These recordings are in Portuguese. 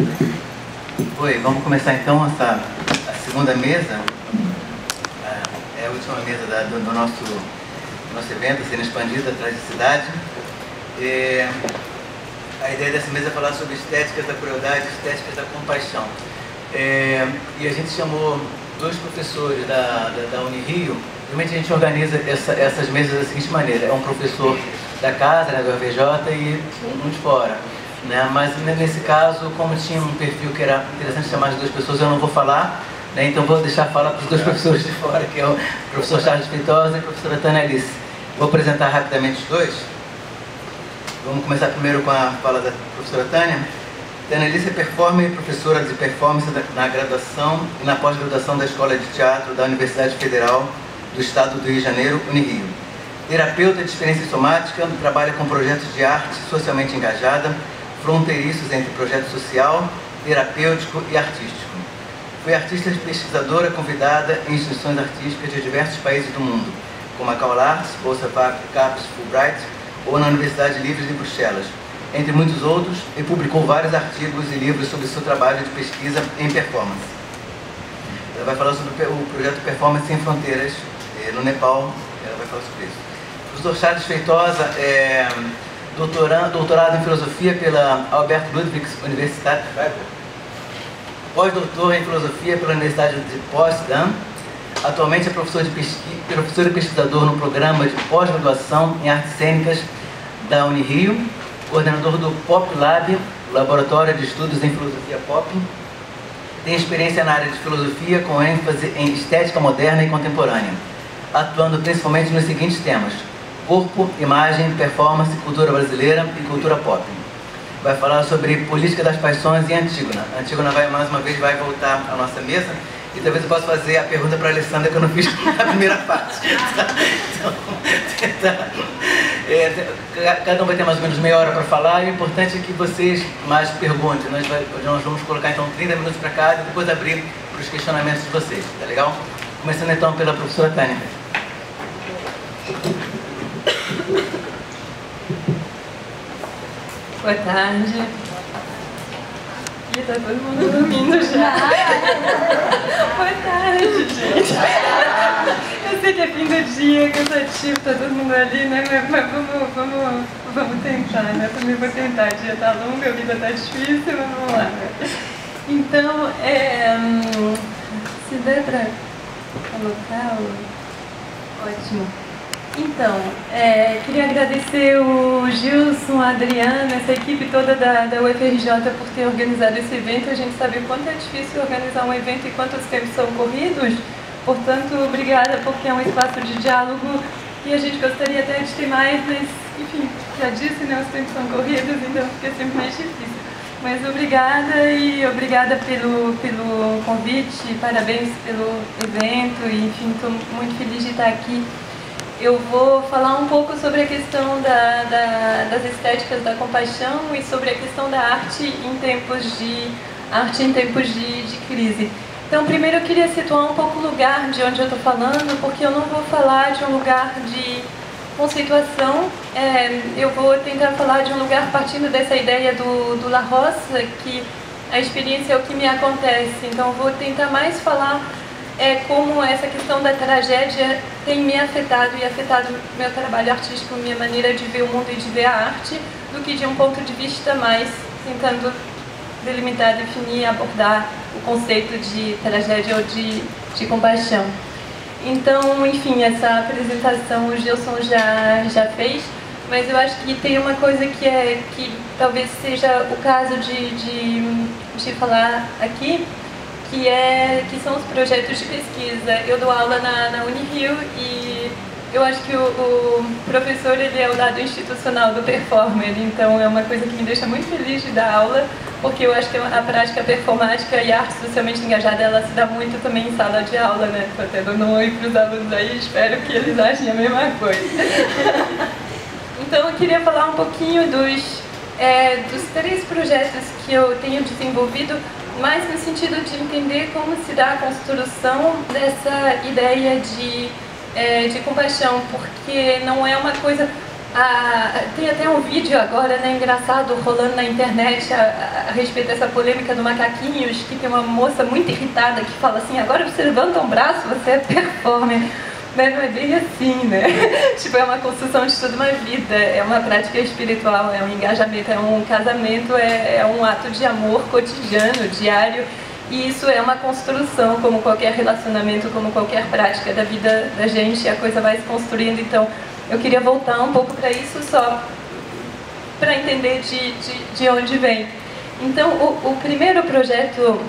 Oi, vamos começar então a segunda mesa. É a última mesa do nosso evento, Cena Expandida, Atrás de Cidade. A ideia dessa mesa é falar sobre estéticas da crueldade, estéticas da compaixão. E a gente chamou dois professores da Unirio. Realmente a gente organiza essas mesas da seguinte maneira: é um professor da casa, né, do UFRJ, e um de fora. Né? Mas nesse caso, como tinha um perfil que era interessante chamar de duas pessoas, eu não vou falar, né? Então vou deixar falar para os dois professores de fora, que é o professor Charles Feitosa e a professora Tânia Alice. Vou apresentar rapidamente os dois. Vamos começar primeiro com a fala da professora Tânia. Tânia Alice é performer e professora de performance na graduação e na pós-graduação da Escola de Teatro da Universidade Federal do Estado do Rio de Janeiro, Unirio. Terapeuta de experiência somática, trabalha com projetos de arte socialmente engajada, fronteiriços entre projeto social, terapêutico e artístico. Foi artista e pesquisadora convidada em instituições artísticas de diversos países do mundo, como a CalArts, Bolsa CAPES Fulbright ou na Universidade Livre de Bruxelas, entre muitos outros, e publicou vários artigos e livros sobre seu trabalho de pesquisa em performance. Ela vai falar sobre o projeto Performance Sem Fronteiras, no Nepal. Ela vai falar sobre isso. O professor Charles Feitosa é doutorado em filosofia pela Albert Ludwigs Universität Freiburg, pós-doutor em filosofia pela Universidade de Potsdam. Atualmente é professor e pesquisador no programa de pós-graduação em artes cênicas da Unirio, coordenador do Pop Lab, Laboratório de Estudos em Filosofia Pop. Tem experiência na área de filosofia com ênfase em estética moderna e contemporânea, atuando principalmente nos seguintes temas: corpo, imagem, performance, cultura brasileira e cultura pop. Vai falar sobre política das paixões e Antígona. Antígona mais uma vez vai voltar à nossa mesa, e talvez eu possa fazer a pergunta para a Alessandra que eu não fiz na primeira parte. Cada um vai ter mais ou menos meia hora para falar, e o importante é que vocês mais perguntem. Nós vamos colocar então 30 minutos para cada e depois abrir para os questionamentos de vocês, tá legal? Começando então pela professora Tânia. Boa tarde. Ih, tá todo mundo dormindo já. Boa tarde, gente. Eu sei que é fim do dia, cansativo, tá todo mundo ali, né? Mas vamos tentar, né? Eu também vou tentar. O dia tá longo, a vida tá difícil, mas vamos lá. Então, se der pra colocar ótimo. Então, queria agradecer o Gilson, a Adriana, essa equipe toda da UFRJ por ter organizado esse evento. A gente sabe o quanto é difícil organizar um evento e quantos tempos são corridos. Portanto, obrigada, porque é um espaço de diálogo que a gente gostaria até de ter mais, mas, enfim, já disse, né, os tempos são corridos, então fica sempre mais difícil. Mas obrigada, e obrigada pelo convite, parabéns pelo evento, e, enfim, estou muito feliz de estar aqui. Eu vou falar um pouco sobre a questão das estéticas da compaixão e sobre a questão da arte em tempos de crise. Então, primeiro eu queria situar um pouco o lugar de onde eu estou falando, porque eu não vou falar de um lugar de conceituação, eu vou tentar falar de um lugar partindo dessa ideia do La Roça, que a experiência é o que me acontece. Então, eu vou tentar mais falar como essa questão da tragédia tem me afetado e afetado meu trabalho artístico, minha maneira de ver o mundo e de ver a arte, do que de um ponto de vista mais tentando delimitar, definir, abordar o conceito de tragédia ou de compaixão. Então, enfim, essa apresentação o Gilson já fez, mas eu acho que tem uma coisa que talvez seja o caso de falar aqui, que são os projetos de pesquisa. Eu dou aula na Unirio, e eu acho que o professor, ele é o lado institucional do performer, então é uma coisa que me deixa muito feliz de dar aula, porque eu acho que a prática performática e a arte socialmente engajada, ela se dá muito também em sala de aula, né? Estou até dando um oi para os alunos aí, espero que eles achem a mesma coisa. Então eu queria falar um pouquinho dos 3 projetos que eu tenho desenvolvido, mais no sentido de entender como se dá a construção dessa ideia de compaixão, porque não é uma coisa Tem até um vídeo agora, né, engraçado, rolando na internet a respeito dessa polêmica do macaquinhos, que tem uma moça muito irritada que fala assim: agora você levanta um braço, você é performer. Mas não é bem assim, né? Tipo, é uma construção de toda uma vida, é uma prática espiritual, é um engajamento, é um casamento, é um ato de amor cotidiano, diário. E isso é uma construção, como qualquer relacionamento, como qualquer prática da vida da gente, a coisa vai se construindo. Então, eu queria voltar um pouco para isso, só para entender de onde vem. Então, o primeiro projeto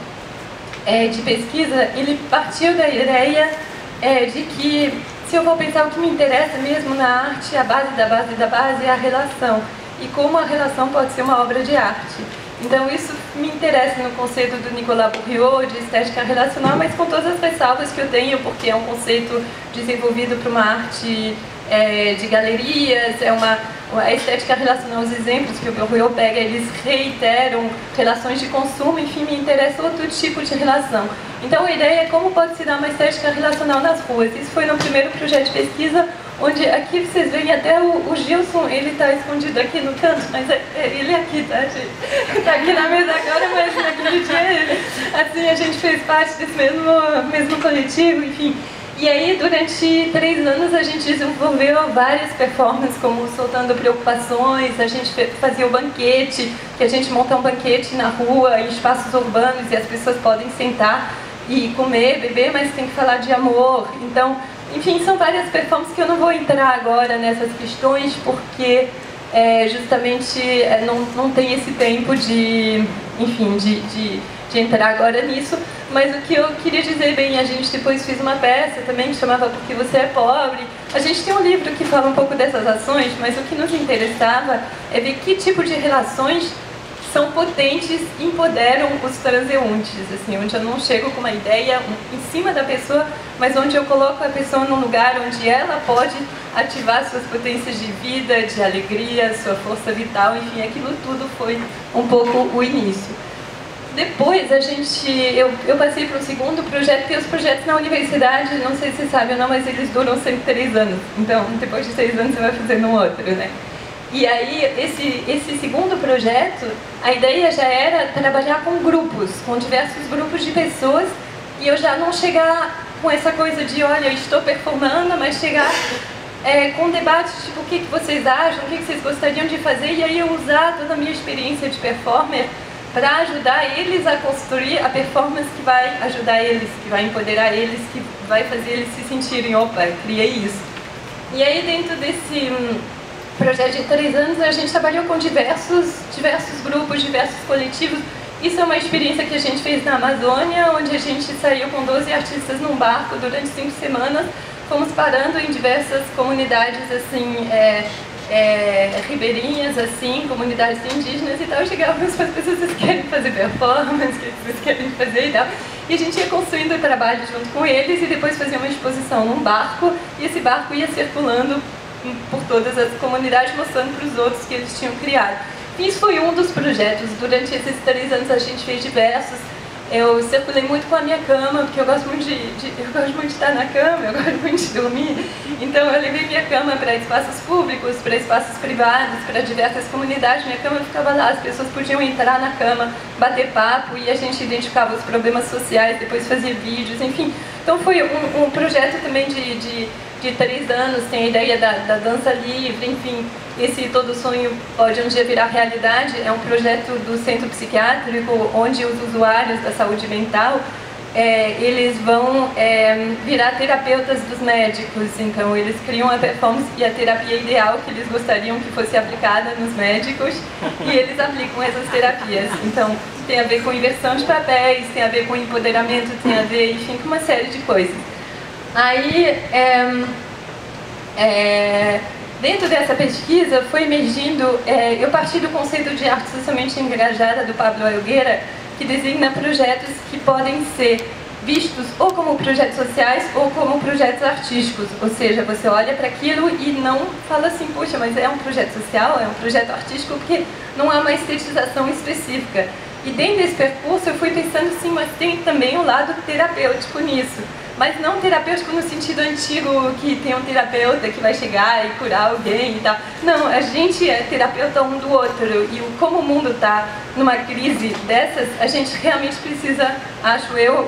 de pesquisa, ele partiu da ideia de que, se eu vou pensar o que me interessa mesmo na arte, a base da base da base é a relação, e como a relação pode ser uma obra de arte. Então isso me interessa no conceito do Nicolas Bourriaud, de estética relacional, mas com todas as ressalvas que eu tenho, porque é um conceito desenvolvido para uma arte de galerias, a estética relacional, os exemplos que o Bourriaud pega, eles reiteram relações de consumo, enfim, me interessa outro tipo de relação. Então a ideia é como pode se dar uma estética relacional nas ruas. Isso foi no primeiro projeto de pesquisa, onde aqui vocês veem até o Gilson, ele está escondido aqui no canto, mas ele é aqui, tá, gente? Está aqui na mesa agora, mas naquele dia, assim, a gente fez parte desse mesmo coletivo, enfim. E aí, durante 3 anos, a gente desenvolveu várias performances, como Soltando Preocupações, a gente fazia o banquete, que a gente monta um banquete na rua, em espaços urbanos, e as pessoas podem sentar e comer, beber, mas tem que falar de amor. Então, enfim, são várias performances que eu não vou entrar agora nessas questões, porque justamente não tem esse tempo de entrar agora nisso. Mas o que eu queria dizer, bem, a gente depois fez uma peça também que chamava Porque Você é Pobre. A gente tem um livro que fala um pouco dessas ações, mas o que nos interessava é ver que tipo de relações são potentes e empoderam os transeuntes, assim, onde eu não chego com uma ideia em cima da pessoa, mas onde eu coloco a pessoa num lugar onde ela pode ativar suas potências de vida, de alegria, sua força vital, enfim, aquilo tudo foi um pouco o início. Depois eu passei para o segundo projeto, porque os projetos na universidade, não sei se você sabe ou não, mas eles duram sempre 3 anos. Então, depois de 3 anos você vai fazendo um outro, né? E aí, esse segundo projeto, a ideia já era trabalhar com grupos, com diversos grupos de pessoas, e eu já não chegar com essa coisa de, olha, eu estou performando, mas chegar com debates tipo, o que vocês acham, o que vocês gostariam de fazer, e aí eu usar toda a minha experiência de performer para ajudar eles a construir a performance que vai ajudar eles, que vai empoderar eles, que vai fazer eles se sentirem, opa, criei isso. E aí, dentro desse projeto de 3 anos, a gente trabalhou com diversos grupos, diversos coletivos. Isso é uma experiência que a gente fez na Amazônia, onde a gente saiu com 12 artistas num barco durante 5 semanas, fomos parando em diversas comunidades, assim, ribeirinhas, assim, comunidades indígenas e tal. Chegávamos para as pessoas: vocês querem fazer performance, o que vocês querem fazer e tal. E a gente ia construindo o trabalho junto com eles e depois fazia uma exposição num barco, e esse barco ia circulando por todas as comunidades, mostrando para os outros que eles tinham criado. E isso foi um dos projetos. Durante esses 3 anos a gente fez diversos. Eu circulei muito com a minha cama, porque eu gosto muito de estar na cama, eu gosto muito de dormir. Então eu levei minha cama para espaços públicos, para espaços privados, para diversas comunidades. Minha cama ficava lá, as pessoas podiam entrar na cama, bater papo, e a gente identificava os problemas sociais, depois fazia vídeos, enfim. Então foi um projeto também de 3 anos, tem a ideia da dança livre, enfim. Esse Todo Sonho Pode Um Dia Virar Realidade é um projeto do centro psiquiátrico, onde os usuários da saúde mental, eles vão virar terapeutas dos médicos. Então eles criam a performance e a terapia ideal que eles gostariam que fosse aplicada nos médicos, e eles aplicam essas terapias. Então tem a ver com inversão de papéis, tem a ver com empoderamento, tem a ver, enfim, com uma série de coisas. Aí, dentro dessa pesquisa foi emergindo, eu parti do conceito de arte socialmente engajada do Pablo Helguera, que designa projetos que podem ser vistos ou como projetos sociais ou como projetos artísticos. Ou seja, você olha para aquilo e não fala assim: puxa, mas é um projeto social, é um projeto artístico, porque não há uma estetização específica. E dentro desse percurso eu fui pensando, sim, mas tem também um lado terapêutico nisso. mas não terapêutico no sentido antigo, que tem um terapeuta que vai chegar e curar alguém e tal. Não, a gente é terapeuta um do outro, e como o mundo está numa crise dessas, a gente realmente precisa, acho eu,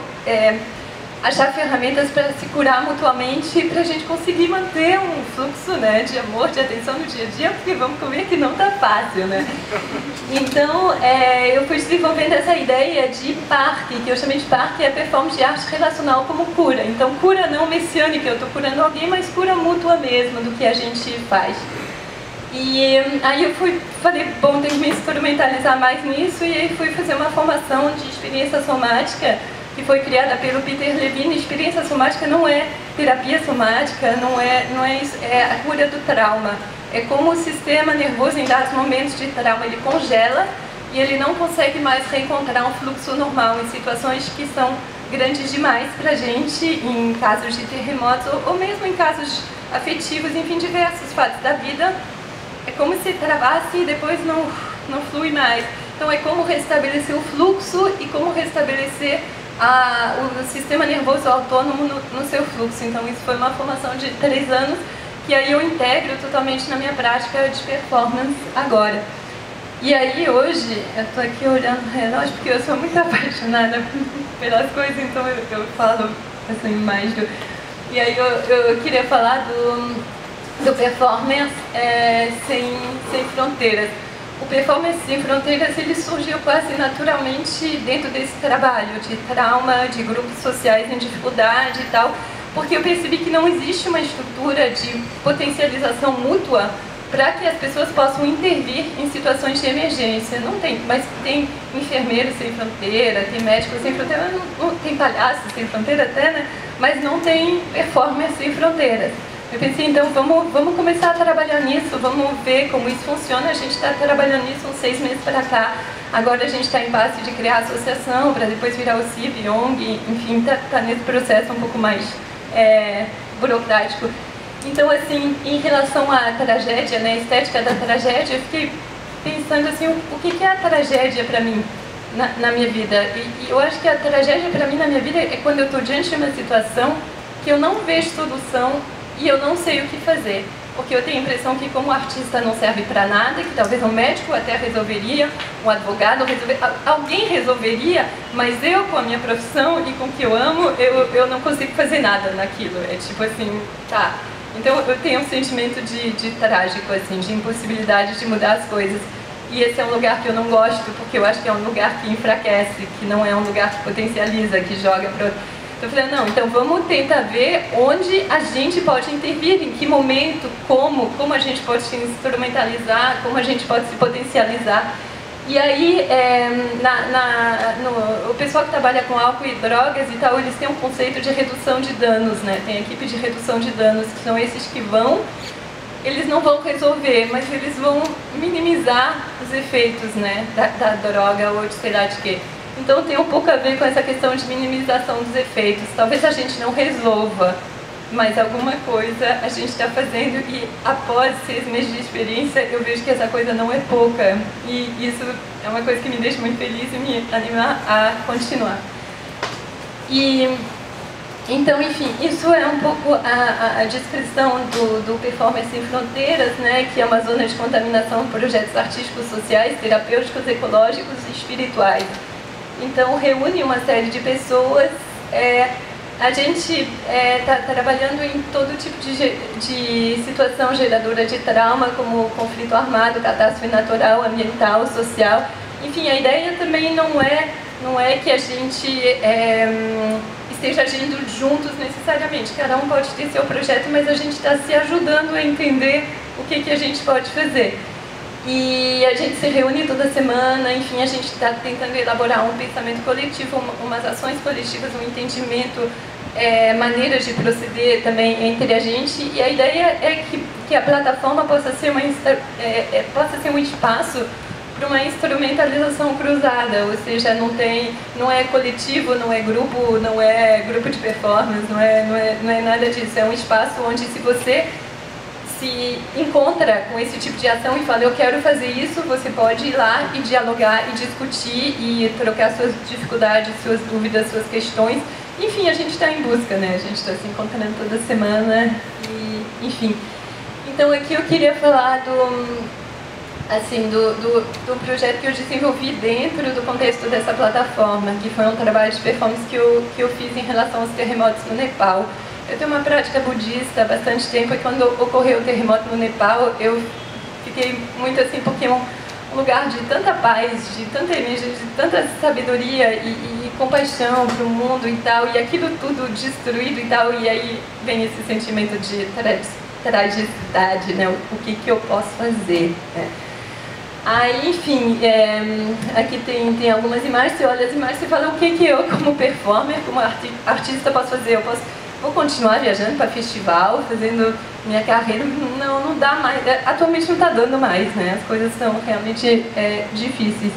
achar ferramentas para se curar mutuamente, para a gente conseguir manter um fluxo, né, de amor, de atenção no dia a dia, porque vamos comer que não está fácil, né? Então, eu fui desenvolvendo essa ideia de PARC, que eu chamei de PARC, é Performance de Arte Relacional como cura. Então, cura não messiânica, eu estou curando alguém, mas cura mútua mesmo do que a gente faz. E aí eu falei, bom, tem que me instrumentalizar mais nisso, e aí fui fazer uma formação de experiência somática, que foi criada pelo Peter Levine. Experiência somática não é terapia somática, não é isso, é a cura do trauma. É como o sistema nervoso, em dados momentos de trauma, ele congela e ele não consegue mais reencontrar um fluxo normal em situações que são grandes demais para a gente, em casos de terremotos ou mesmo em casos afetivos, enfim, diversos fatos da vida. É como se travasse e depois não flui mais. Então é como restabelecer o fluxo e como restabelecer o sistema nervoso autônomo no seu fluxo. Então isso foi uma formação de 3 anos que aí eu integro totalmente na minha prática de performance agora. E aí hoje eu estou aqui olhando o relógio porque eu sou muito apaixonada pelas coisas, então eu falo assim mais do... E aí eu queria falar do performance sem fronteiras. O Performance Sem Fronteiras, ele surgiu quase naturalmente dentro desse trabalho de trauma, de grupos sociais em dificuldade e tal, porque eu percebi que não existe uma estrutura de potencialização mútua para que as pessoas possam intervir em situações de emergência. Não tem, mas tem enfermeiros sem fronteira, tem médicos sem fronteira, não tem palhaços sem fronteira até, né? Mas não tem performance sem fronteiras. Eu pensei, então vamos começar a trabalhar nisso, vamos ver como isso funciona. A gente está trabalhando nisso uns 6 meses para cá. Agora a gente está em passe de criar a associação, para depois virar o CIB, ONG, enfim, está nesse processo um pouco mais burocrático. Então, assim, em relação à tragédia, né, a estética da tragédia, eu fiquei pensando assim, o que é a tragédia para mim na minha vida? E eu acho que a tragédia para mim na minha vida é quando eu estou diante de uma situação que eu não vejo solução e eu não sei o que fazer, porque eu tenho a impressão que como artista não serve para nada, que talvez um médico até resolveria, um advogado alguém resolveria, mas eu com a minha profissão e com o que eu amo, eu não consigo fazer nada naquilo. É tipo assim, tá. Então eu tenho um sentimento de trágico, assim, de impossibilidade de mudar as coisas. E esse é um lugar que eu não gosto, porque eu acho que é um lugar que enfraquece, que não é um lugar que potencializa, que joga para outro. Eu falei, não, então vamos tentar ver onde a gente pode intervir, em que momento, como a gente pode se instrumentalizar, como a gente pode se potencializar. E aí, o pessoal que trabalha com álcool e drogas e tal, eles têm um conceito de redução de danos, né? Tem a equipe de redução de danos, que são esses que eles não vão resolver, mas eles vão minimizar os efeitos, né, da droga ou de sei lá de quê. Então tem um pouco a ver com essa questão de minimização dos efeitos. Talvez a gente não resolva, mas alguma coisa a gente está fazendo, e após 6 meses de experiência eu vejo que essa coisa não é pouca. E isso é uma coisa que me deixa muito feliz e me anima a continuar. Então, enfim, isso é um pouco a descrição do Performance Sem Fronteiras, né, que é uma zona de contaminação de projetos artísticos, sociais, terapêuticos, ecológicos e espirituais. Então, reúne uma série de pessoas. A gente está trabalhando em todo tipo de situação geradora de trauma, como conflito armado, catástrofe natural, ambiental, social. Enfim, a ideia também não é que a gente esteja agindo juntos necessariamente. Cada um pode ter seu projeto, mas a gente está se ajudando a entender o que a gente pode fazer. E a gente se reúne toda semana, enfim, a gente está tentando elaborar um pensamento coletivo, umas ações coletivas, um entendimento, maneiras de proceder também entre a gente. E a ideia é que a plataforma possa ser um espaço para uma instrumentalização cruzada, ou seja, não é coletivo, não é grupo de performance, não é nada disso. É um espaço onde, se você se encontra com esse tipo de ação e fala, eu quero fazer isso, você pode ir lá e dialogar e discutir e trocar suas dificuldades, suas dúvidas, suas questões, enfim, a gente está em busca, né? A gente está se encontrando toda semana e, enfim. Então aqui eu queria falar do projeto que eu desenvolvi dentro do contexto dessa plataforma, que foi um trabalho de performance que eu fiz em relação aos terremotos no Nepal. Eu tenho uma prática budista há bastante tempo e quando ocorreu o terremoto no Nepal, eu fiquei muito assim, porque é um lugar de tanta paz, de tanta energia, de tanta sabedoria e compaixão para o mundo e tal, e aquilo tudo destruído e tal, e aí vem esse sentimento de tragicidade, né? O que eu posso fazer, né? Aí, enfim, aqui tem algumas imagens, você olha as imagens e fala o que eu, como performer, como artista, posso fazer? Vou continuar viajando para festival, fazendo minha carreira, não dá mais, atualmente não está dando mais, né? As coisas são realmente difíceis.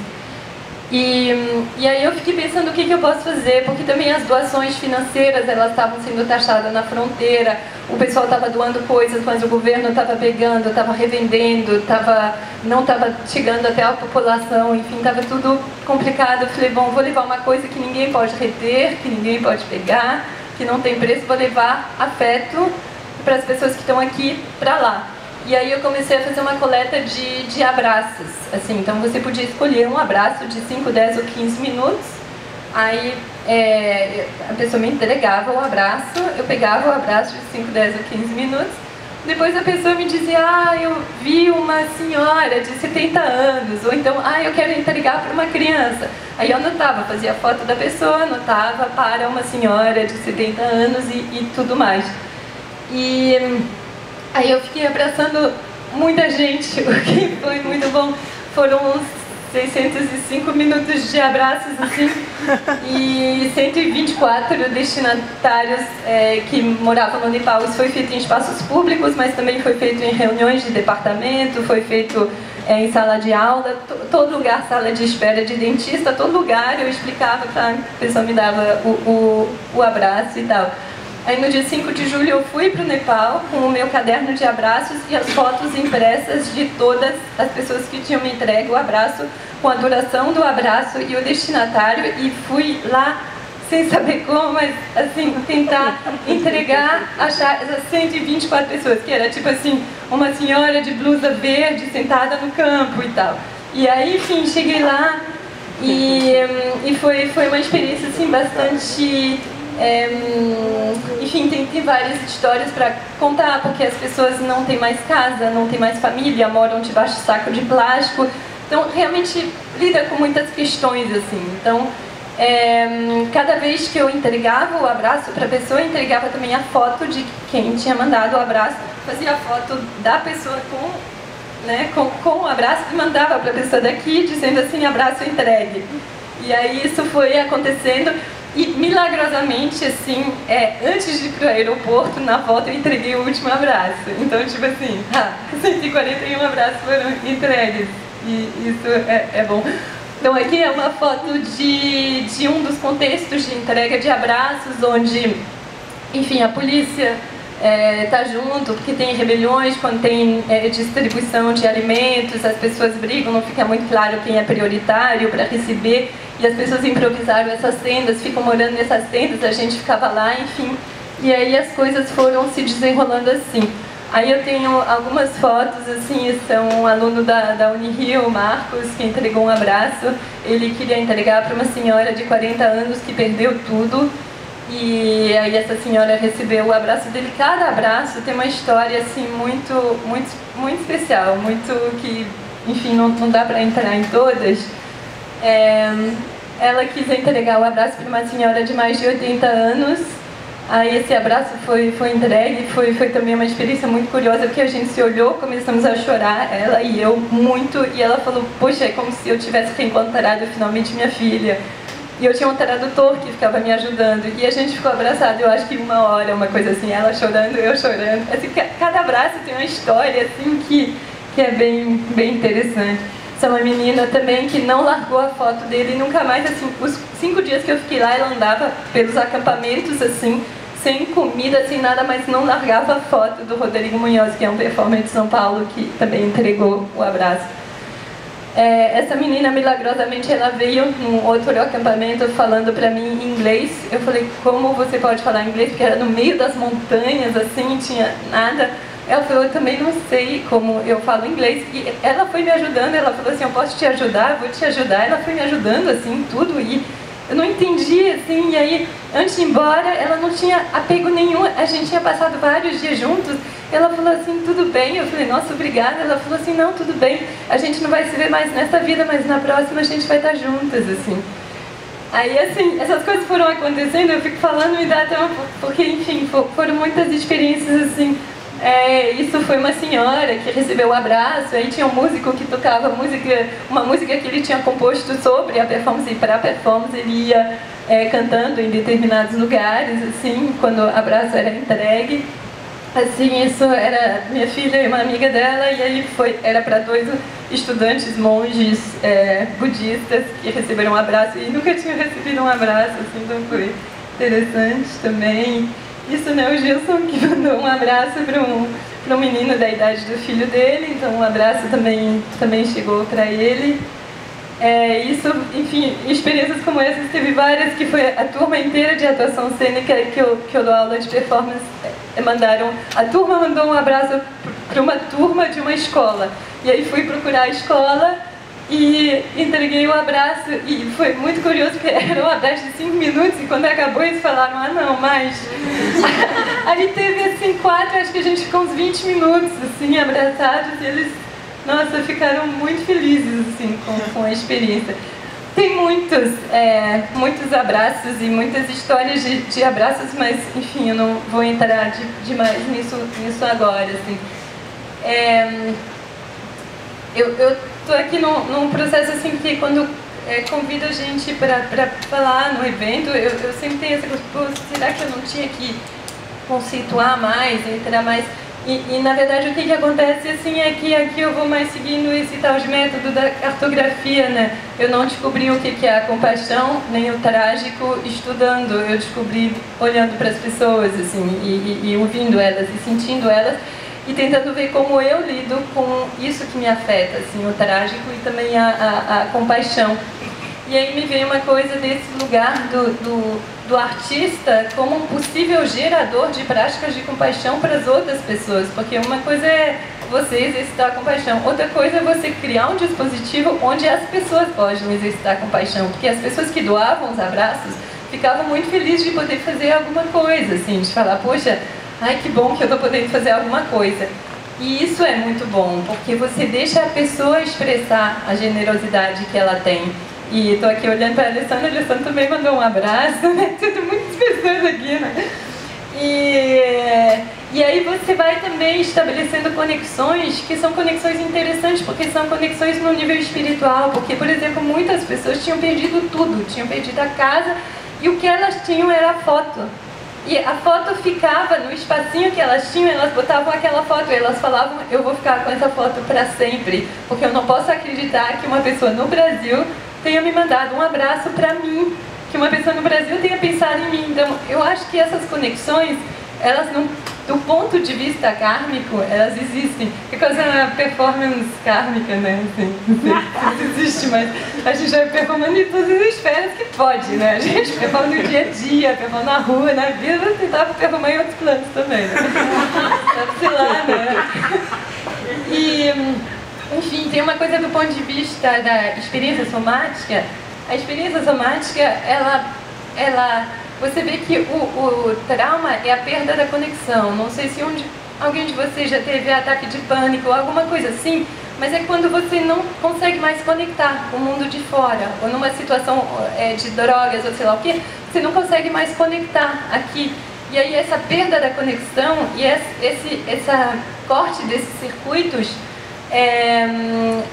E aí eu fiquei pensando o que eu posso fazer, porque também as doações financeiras, elas estavam sendo taxadas na fronteira, o pessoal estava doando coisas, mas o governo estava pegando, estava revendendo, não estava chegando até a população, enfim, estava tudo complicado. Eu falei, bom, vou levar uma coisa que ninguém pode reter, que ninguém pode pegar, que não tem preço, vou levar afeto para as pessoas que estão aqui para lá. E aí eu comecei a fazer uma coleta de abraços, assim, então você podia escolher um abraço de 5, 10 ou 15 minutos, aí a pessoa me entregava o abraço, eu pegava o abraço de 5, 10 ou 15 minutos, depois a pessoa me dizia, eu vi uma senhora de 70 anos, ou então, eu quero entregar para uma criança. Aí eu anotava, fazia foto da pessoa, anotava para uma senhora de 70 anos e tudo mais. E aí eu fiquei abraçando muita gente, o que foi muito bom. Foram uns 605 minutos de abraços, assim, e 124 destinatários que moravam no Nepal. Isso foi feito em espaços públicos, mas também foi feito em reuniões de departamento, foi feito em sala de aula, todo lugar, sala de espera de dentista, todo lugar eu explicava, a pessoa me dava o abraço e tal. Aí no dia 5 de julho eu fui para o Nepal com o meu caderno de abraços e as fotos impressas de todas as pessoas que tinham me entregue o abraço, com a duração do abraço e o destinatário, e fui lá sem saber como, mas assim, tentar entregar, achar essas 124 pessoas, que era tipo assim, uma senhora de blusa verde sentada no campo e tal. E aí, enfim, cheguei lá e foi uma experiência assim bastante... enfim, tem várias histórias para contar, porque as pessoas não têm mais casa, não têm mais família, moram debaixo de saco de plástico, então realmente lida com muitas questões assim. Então cada vez que eu entregava o abraço para a pessoa, eu entregava também a foto de quem tinha mandado o abraço, fazia a foto da pessoa com o abraço e mandava para a pessoa daqui dizendo assim, abraço entregue. E aí isso foi acontecendo. E milagrosamente, assim, antes de ir para o aeroporto, na volta eu entreguei o último abraço. Então, tipo assim, 141 abraços foram entregues. E isso é bom. Então aqui é uma foto de um dos contextos de entrega de abraços, onde, enfim, a polícia tá junto, porque tem rebeliões, quando tem distribuição de alimentos, as pessoas brigam, não fica muito claro quem é prioritário para receber, e as pessoas improvisaram essas tendas, ficam morando nessas tendas, a gente ficava lá, enfim, e aí as coisas foram se desenrolando assim. Aí eu tenho algumas fotos, assim, são um aluno da Unirio, o Marcos, que entregou um abraço. Ele queria entregar para uma senhora de 40 anos que perdeu tudo, e aí essa senhora recebeu o abraço dele. Cada abraço tem uma história assim muito, muito, muito especial, muito que, enfim, não dá para entrar em todas. Ela quis entregar o abraço para uma senhora de mais de 80 anos. Aí esse abraço foi entregue, foi também uma experiência muito curiosa, porque a gente se olhou, começamos a chorar, ela e eu, muito, e ela falou, poxa, é como se eu tivesse reencontrado finalmente minha filha. E eu tinha um tradutor que ficava me ajudando, e a gente ficou abraçado, eu acho que 1 hora, uma coisa assim, ela chorando, eu chorando. Assim, cada abraço tem uma história assim que é bem interessante. Essa é uma menina também que não largou a foto dele nunca mais, assim, os 5 dias que eu fiquei lá, ela andava pelos acampamentos, assim, sem comida, sem nada, mas não largava a foto do Rodrigo Munhoz, que é um performer de São Paulo, que também entregou o abraço. Essa menina, milagrosamente, ela veio num outro acampamento falando pra mim em inglês. Eu falei, como você pode falar inglês? Porque era no meio das montanhas, assim, tinha nada. Ela falou, eu também não sei como eu falo inglês. E ela foi me ajudando, ela falou assim, eu posso te ajudar? Vou te ajudar. Ela foi me ajudando, assim, tudo. E eu não entendi, assim, e aí, antes de ir embora, ela não tinha apego nenhum. A gente tinha passado vários dias juntos. Ela falou assim, tudo bem? Eu falei, nossa, obrigada. Ela falou assim, não, tudo bem. A gente não vai se ver mais nessa vida, mas na próxima a gente vai estar juntas, assim. Aí, assim, essas coisas foram acontecendo, eu fico falando, me dá até uma... Porque, enfim, foram muitas experiências, assim. Isso foi uma senhora que recebeu o abraço, aí tinha um músico que tocava uma música que ele tinha composto sobre a performance, e para a performance ele ia cantando em determinados lugares, assim, quando o abraço era entregue. Assim, isso era minha filha e uma amiga dela, e aí era para 2 estudantes monges budistas que receberam um abraço, e nunca tinham recebido um abraço, assim, então foi interessante também. Isso, né, o Gilson que mandou um abraço para um menino da idade do filho dele, então um abraço também chegou para ele. Isso, enfim, experiências como essas, teve várias, que foi a turma inteira de atuação cênica que eu dou aula de performance, a turma mandou um abraço para uma turma de uma escola, e aí fui procurar a escola e entreguei o abraço, e foi muito curioso, porque era um abraço de 5 minutos, e quando acabou eles falaram, ah não, mais. Aí teve assim 4, acho que a gente ficou uns 20 minutos assim, abraçados, e eles, nossa, ficaram muito felizes assim, com a experiência. Tem muitos abraços e muitas histórias de abraços, mas enfim, eu não vou entrar demais nisso agora, assim. Eu estou aqui num processo assim que quando convido a gente para falar no evento, eu sempre tenho essa coisa, será que eu não tinha que conceituar mais, entrar mais? E na verdade o que acontece assim é que aqui eu vou mais seguindo esse tal de método da cartografia, né? Eu não descobri o que é a compaixão, nem o trágico estudando, eu descobri olhando para as pessoas, assim, e ouvindo elas, e sentindo elas, e tentando ver como eu lido com isso que me afeta, assim, o trágico e também a compaixão. E aí me veio uma coisa desse lugar do artista como um possível gerador de práticas de compaixão para as outras pessoas, porque uma coisa é você exercitar a compaixão, outra coisa é você criar um dispositivo onde as pessoas podem exercitar a compaixão, porque as pessoas que doavam os abraços ficavam muito felizes de poder fazer alguma coisa, assim, de falar, poxa, ai que bom que eu estou podendo fazer alguma coisa. E isso é muito bom, porque você deixa a pessoa expressar a generosidade que ela tem. E estou aqui olhando para a Alessandra também mandou um abraço, né? Tem muitas pessoas aqui, né? E aí você vai também estabelecendo conexões que são conexões interessantes, porque são conexões no nível espiritual, porque, por exemplo, muitas pessoas tinham perdido tudo, tinham perdido a casa, e o que elas tinham era a foto. E a foto ficava no espacinho que elas tinham, elas botavam aquela foto e elas falavam, eu vou ficar com essa foto para sempre, porque eu não posso acreditar que uma pessoa no Brasil tenha me mandado um abraço para mim, que uma pessoa no Brasil tenha pensado em mim. Então, eu acho que essas conexões, elas não, do ponto de vista kármico, elas existem. É quase uma performance kármica, né? Assim, não sei se existe, mas a gente vai performando em todas as esferas que pode, né? A gente performa no dia a dia, performa na rua, na vida, vai tentar performar em outros planos também, né? Sei lá, né? E, enfim, tem uma coisa do ponto de vista da experiência somática. A experiência somática, você vê que o trauma é a perda da conexão. Não sei se alguém de vocês já teve ataque de pânico ou alguma coisa assim, mas é quando você não consegue mais conectar com o mundo de fora, ou numa situação de drogas ou sei lá o que, você não consegue mais conectar aqui. E aí essa perda da conexão e esse corte desses circuitos,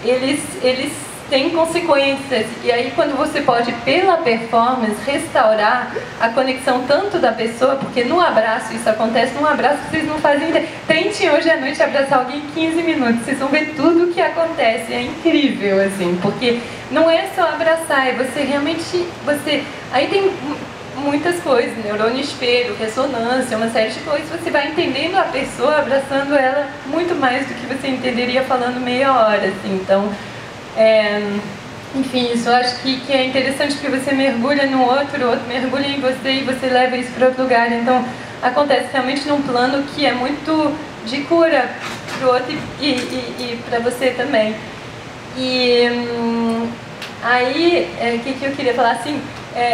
eles têm consequências. E aí quando você pode, pela performance, restaurar a conexão tanto da pessoa, porque no abraço isso acontece, num abraço vocês não fazem ideia. Tentem hoje à noite abraçar alguém 15 minutos, vocês vão ver tudo o que acontece, é incrível, assim, porque não é só abraçar, é você realmente, aí tem muitas coisas, neurônio espelho, ressonância, uma série de coisas, você vai entendendo a pessoa, abraçando ela muito mais do que você entenderia falando meia hora, assim. Então, Enfim, isso eu acho que é interessante porque você mergulha no outro, o outro mergulha em você e você leva isso para outro lugar. Então, acontece realmente num plano que é muito de cura para o outro e para você também. E aí, o que eu queria falar assim,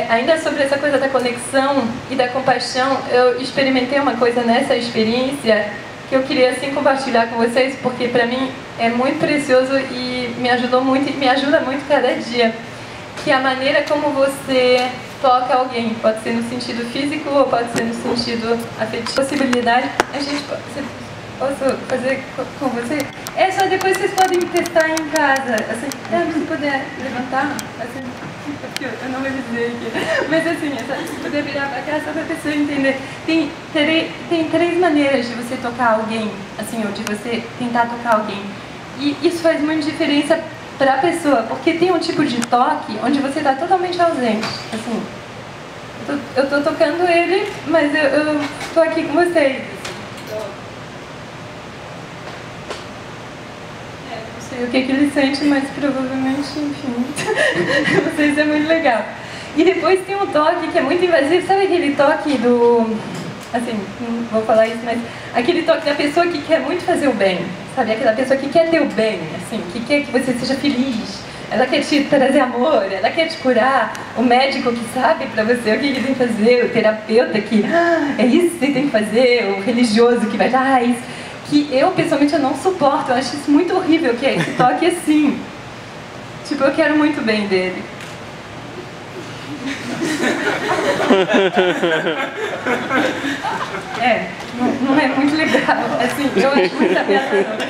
ainda sobre essa coisa da conexão e da compaixão, eu experimentei uma coisa nessa experiência que eu queria assim compartilhar com vocês, porque para mim é muito precioso e me ajudou muito e me ajuda muito cada dia, que é a maneira como você toca alguém, pode ser no sentido físico ou pode ser no sentido afetivo. Possibilidade, a gente posso fazer com você? Só depois vocês podem testar em casa, assim, se puder levantar, assim, eu não revisei aqui, mas assim, se puder virar para cá só para a pessoa entender. Tem 3 maneiras de você tocar alguém, assim, ou de você tentar tocar alguém, e isso faz muita diferença para a pessoa, porque tem um tipo de toque onde você está totalmente ausente, assim, eu estou tocando ele, mas eu estou aqui com vocês. Não sei o que ele sente, mas provavelmente, enfim, não sei se é muito legal. E depois tem um toque que é muito invasivo, sabe aquele toque do... Assim, não vou falar isso, mas aquele toque da pessoa que quer muito fazer o bem, sabe? Aquela pessoa que quer ter o bem, assim, que quer que você seja feliz, ela quer te trazer amor, ela quer te curar, o médico que sabe pra você o que tem que fazer, o terapeuta que é isso que você tem que fazer, o religioso que vai dar isso, que eu pessoalmente eu não suporto, eu acho isso muito horrível, que é esse toque assim, tipo, eu quero muito bem dele. Não é muito legal, assim, eu acho muito ameaçador.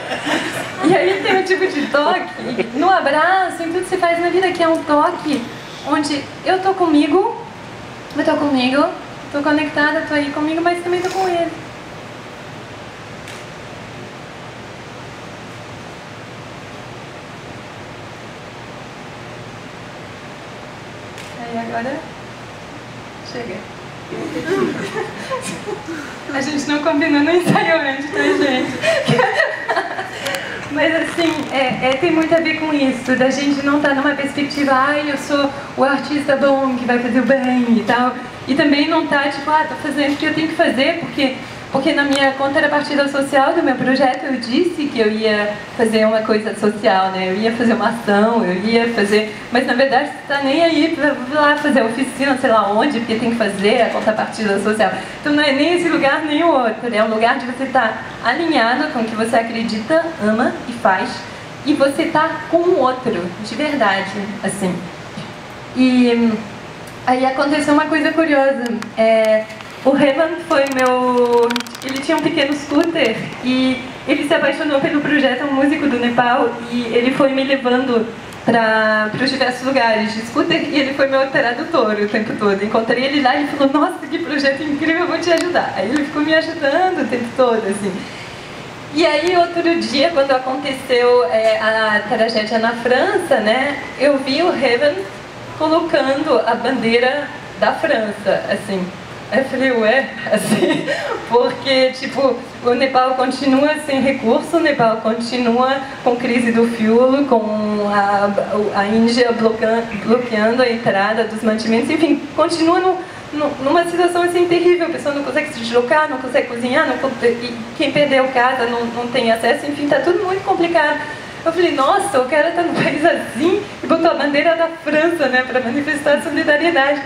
E aí tem um tipo de toque, no abraço, em tudo que você faz na vida, que é um toque onde eu tô comigo, tô conectada, tô aí comigo, mas também tô com ele. Aí agora... Chega. A gente não combinou no ensaio antes, tá, gente? Mas assim, tem muito a ver com isso, da gente não estar numa perspectiva, eu sou o artista bom que vai fazer o bem e tal. E também não estar tipo, tô fazendo o que eu tenho que fazer, porque na minha contrapartida social do meu projeto eu disse que eu ia fazer uma coisa social, né? Eu ia fazer uma ação, eu ia fazer... Mas na verdade você está nem aí para lá fazer a oficina, sei lá onde, porque tem que fazer a contrapartida social. Então não é nem esse lugar nem o outro, é um lugar de você estar alinhado com o que você acredita, ama e faz, e você tá com o outro, de verdade, assim. E aí aconteceu uma coisa curiosa. O Revan foi ele tinha um pequeno scooter e ele se apaixonou pelo projeto, um músico do Nepal, e ele foi me levando para os diversos lugares de scooter e ele foi meu tradutor o tempo todo. Encontrei ele lá e ele falou, nossa, que projeto incrível, eu vou te ajudar. Aí ele ficou me ajudando o tempo todo, assim. E aí outro dia, quando aconteceu a tragédia na França, né, eu vi o Revan colocando a bandeira da França, assim. Aí eu falei, ué, assim, porque, tipo, o Nepal continua sem recurso, o Nepal continua com crise do fuel, com a Índia bloqueando a entrada dos mantimentos, enfim, continua numa situação assim terrível, a pessoa não consegue se deslocar, não consegue cozinhar, e quem perdeu casa não tem acesso, enfim, tá tudo muito complicado. Eu falei, nossa, o cara tá num país assim e botou a bandeira da França, né, para manifestar solidariedade.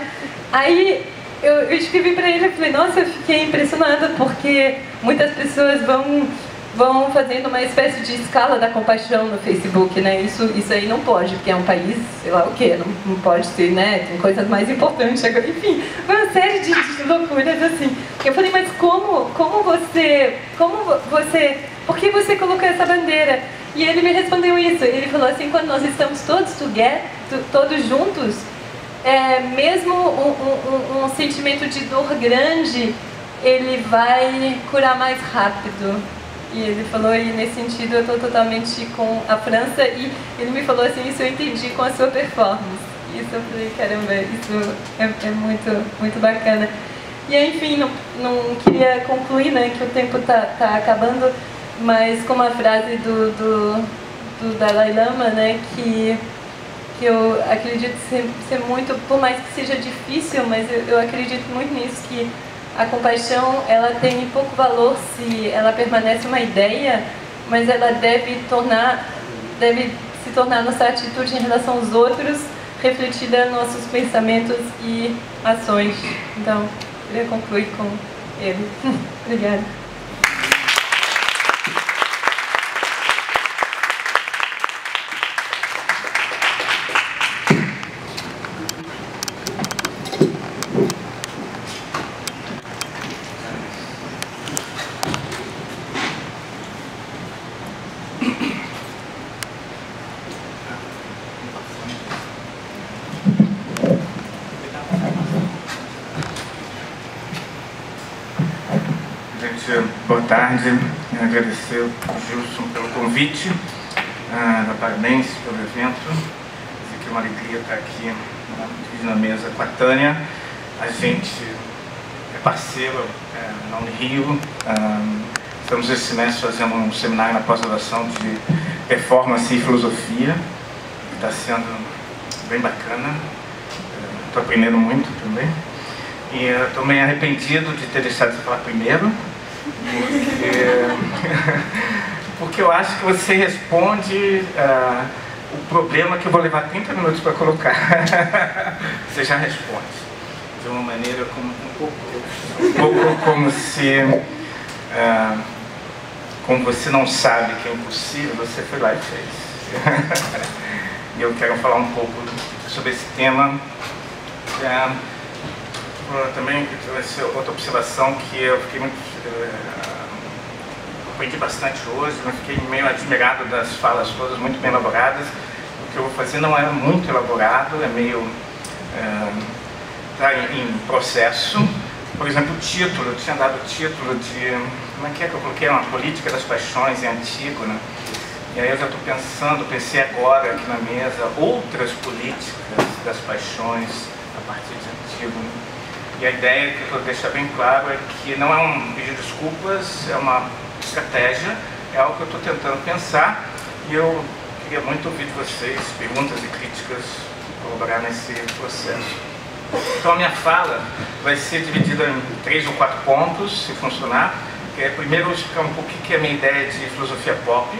Aí eu escrevi para ele e falei, nossa, eu fiquei impressionada porque muitas pessoas vão fazendo uma espécie de escala da compaixão no Facebook, né? Isso aí não pode, porque é um país, sei lá o quê, não pode ser, né? Tem coisas mais importantes agora, enfim, uma série de loucuras assim. Eu falei, mas por que você colocou essa bandeira? E ele me respondeu isso, ele falou assim, quando nós estamos todos juntos, mesmo um sentimento de dor grande, ele vai curar mais rápido. E ele falou, e nesse sentido eu estou totalmente com a França, e ele me falou assim, isso eu entendi com a sua performance. Isso eu falei, caramba, isso é muito, muito bacana. E aí, enfim, não queria concluir, né, que o tempo tá acabando, mas com uma frase do do Dalai Lama, né, que eu acredito ser muito, por mais que seja difícil, mas eu acredito muito nisso, que a compaixão, ela tem pouco valor se ela permanece uma ideia, mas ela deve se tornar nossa atitude em relação aos outros, refletida nos nossos pensamentos e ações. Então, eu queria concluir com ele. Obrigada. Boa tarde, agradecer ao Gilson pelo convite, dar parabéns pelo evento, dizer que é uma alegria estar aqui na mesa com a Tânia. A gente é parceiro na Unirio, estamos esse semestre fazendo um seminário na pós-graduação de performance e filosofia, que está sendo bem bacana, estou aprendendo muito também. E estou meio arrependido de ter deixado de falar primeiro, porque eu acho que você responde o problema que eu vou levar 30 minutos para colocar. Você já responde de uma maneira como, um pouco como se, como você não sabe que é impossível, você foi lá e fez. E eu quero falar um pouco sobre esse tema. Também outra observação que eu fiquei muito, aprendi bastante hoje, mas fiquei meio admirado das falas todas, muito bem elaboradas. O que eu vou fazer não é muito elaborado, é meio está em processo. Por exemplo, o título, eu tinha dado o título de, como é que eu coloquei? Uma política das paixões em Antígona. E aí eu já estou pensei agora aqui na mesa, outras políticas das paixões a partir de Antígona. E a ideia que eu quero deixar bem claro é que não é um pedir desculpas, é uma estratégia, é algo que eu estou tentando pensar e eu queria muito ouvir de vocês perguntas e críticas, colaborar nesse processo. Então a minha fala vai ser dividida em 3 ou 4 pontos, se funcionar. Primeiro, eu vou explicar um pouco o que é a minha ideia de filosofia pop.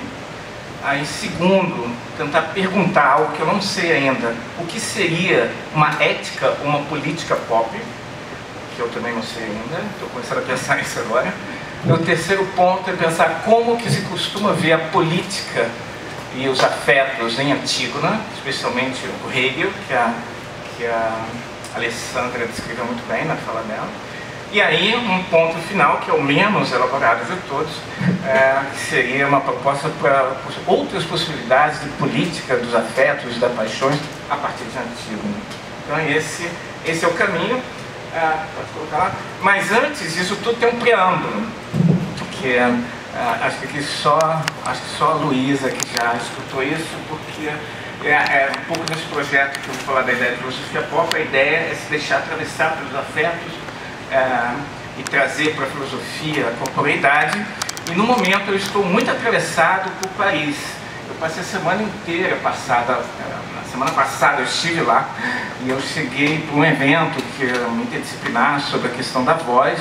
Aí, segundo, tentar perguntar algo que eu não sei ainda, o que seria uma ética, uma política pop, que eu também não sei ainda, estou começando a pensar nisso agora. O terceiro ponto é pensar como que se costuma ver a política e os afetos em Antígona, especialmente o Hegel, que a Alessandra descreveu muito bem na fala dela. E aí, um ponto final, que é o menos elaborado de todos, que seria uma proposta para outras possibilidades de política dos afetos e das paixões a partir de Antígona. Então, esse é o caminho. Pode colocar lá. Mas antes disso tudo tem um preâmbulo, que acho que só a Luísa que já escutou isso, porque um pouco desse projeto que eu vou falar da ideia de filosofia pop. A ideia é se deixar atravessar pelos afetos e trazer para a filosofia a corporeidade. E no momento eu estou muito atravessado por Paris. Eu passei a semana inteira na semana passada eu estive lá e eu cheguei para um evento que era interdisciplinar sobre a questão da voz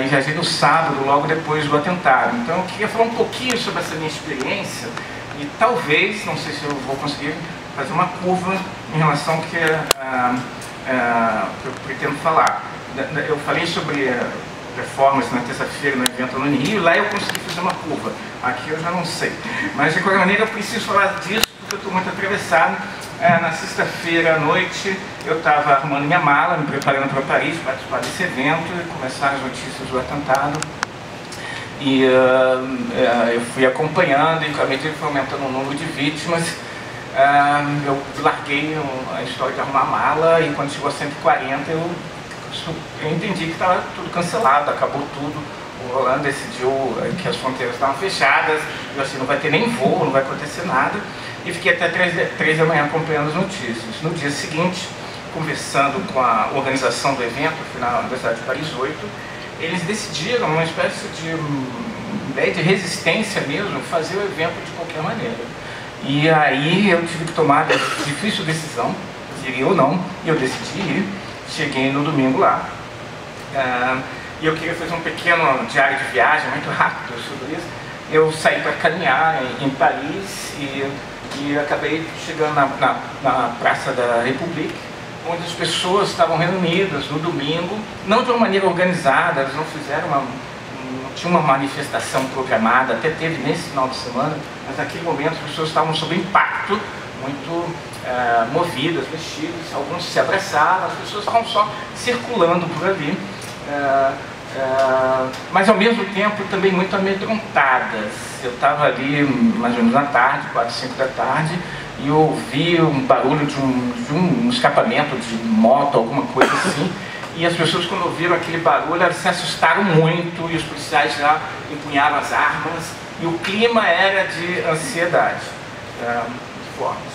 e viajei no sábado, logo depois do atentado. Então eu queria falar um pouquinho sobre essa minha experiência e talvez, não sei se eu vou conseguir fazer uma curva em relação ao que eu pretendo falar. Eu falei sobre performance na terça-feira no evento no Unirio, lá eu consegui fazer uma curva. Aqui eu já não sei. Mas de qualquer maneira eu preciso falar disso porque eu estou muito atravessado. Na sexta-feira à noite eu estava arrumando minha mala, me preparando para Paris, para participar desse evento, e começaram as notícias do atentado. E eu fui acompanhando, e à medida que foi aumentando o número de vítimas, eu larguei a história de arrumar a mala, e quando chegou a 140 eu entendi que estava tudo cancelado, acabou tudo. O Roland decidiu que as fronteiras estavam fechadas, eu assim, não vai ter nem voo, não vai acontecer nada. E fiquei até 3 da manhã acompanhando as notícias. No dia seguinte, conversando com a organização do evento, na Universidade de Paris 8, eles decidiram, uma espécie de ideia de resistência mesmo, fazer o evento de qualquer maneira. E aí eu tive que tomar a difícil decisão, se iria ou não, e eu decidi ir. Cheguei no domingo lá. E eu queria fazer um pequeno diário de viagem, muito rápido sobre isso. Eu saí para caminhar em Paris e acabei chegando na Praça da République, onde as pessoas estavam reunidas no domingo, não de uma maneira organizada, eles não fizeram não tinha uma manifestação programada, até teve nesse final de semana, mas naquele momento as pessoas estavam sob impacto, muito movidas, mexidas, alguns se abraçavam, as pessoas estavam só circulando por ali, mas ao mesmo tempo também muito amedrontadas. Eu estava ali mais ou menos na tarde, 4, 5 da tarde, e eu ouvi um barulho de um escapamento de moto, alguma coisa assim, e as pessoas, quando ouviram aquele barulho, elas se assustaram muito, e os policiais já empunharam as armas, e o clima era de ansiedade, forte.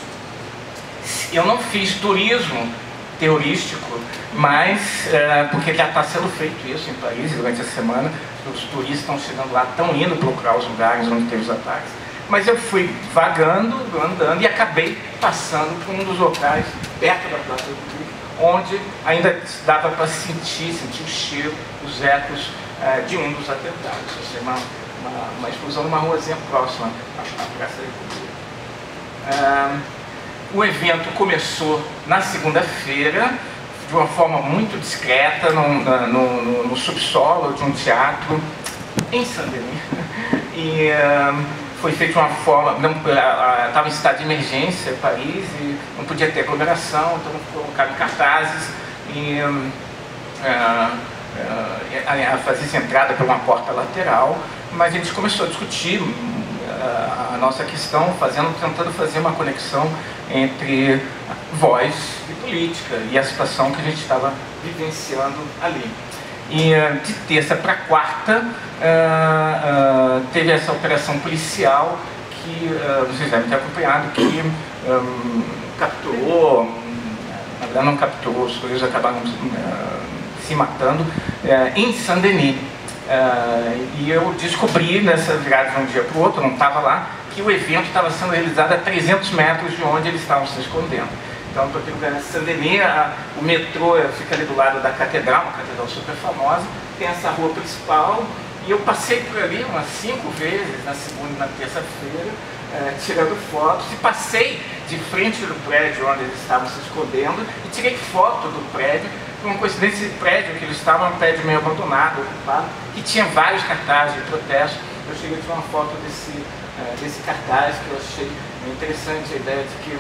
Eu não fiz turismo terrorístico, mas porque já está sendo feito isso em Paris durante a semana, os turistas estão chegando lá, estão indo procurar os lugares onde teve os ataques. Mas eu fui vagando, andando, e acabei passando por um dos locais perto da Praça do Rio, onde ainda dava para sentir o cheiro, os ecos de um dos atentados. Ou seja, uma explosão numa ruazinha próxima à Praça da República. O evento começou na segunda-feira, de uma forma muito discreta, no subsolo de um teatro em Saint-Denis. E foi feito de uma forma, estava em estado de emergência, Paris, e não podia ter aglomeração, então colocaram cartazes e fazia essa entrada por uma porta lateral, mas a gente começou a discutir a nossa questão, tentando fazer uma conexão entre voz e política e a situação que a gente estava vivenciando ali. E de terça para quarta teve essa operação policial que vocês devem ter acompanhado, que capturou, na verdade não capturou, os coisas acabaram se matando em Saint-Denis. E eu descobri nessa virada de um dia para o outro, não estava lá, que o evento estava sendo realizado a 300 metros de onde eles estavam se escondendo. Então, para aquele lugar de Saint-Denis, o metrô fica ali do lado da catedral, uma catedral super famosa, tem essa rua principal, e eu passei por ali umas 5 vezes, na segunda e na terça-feira, tirando fotos, e passei de frente do prédio onde eles estavam se escondendo, e tirei foto do prédio. Por uma coincidência, esse prédio que eles estavam era um prédio meio abandonado, ocupado, que tinha vários cartazes de protesto. Eu cheguei a tirar uma foto desse cartaz, que eu achei interessante a ideia de que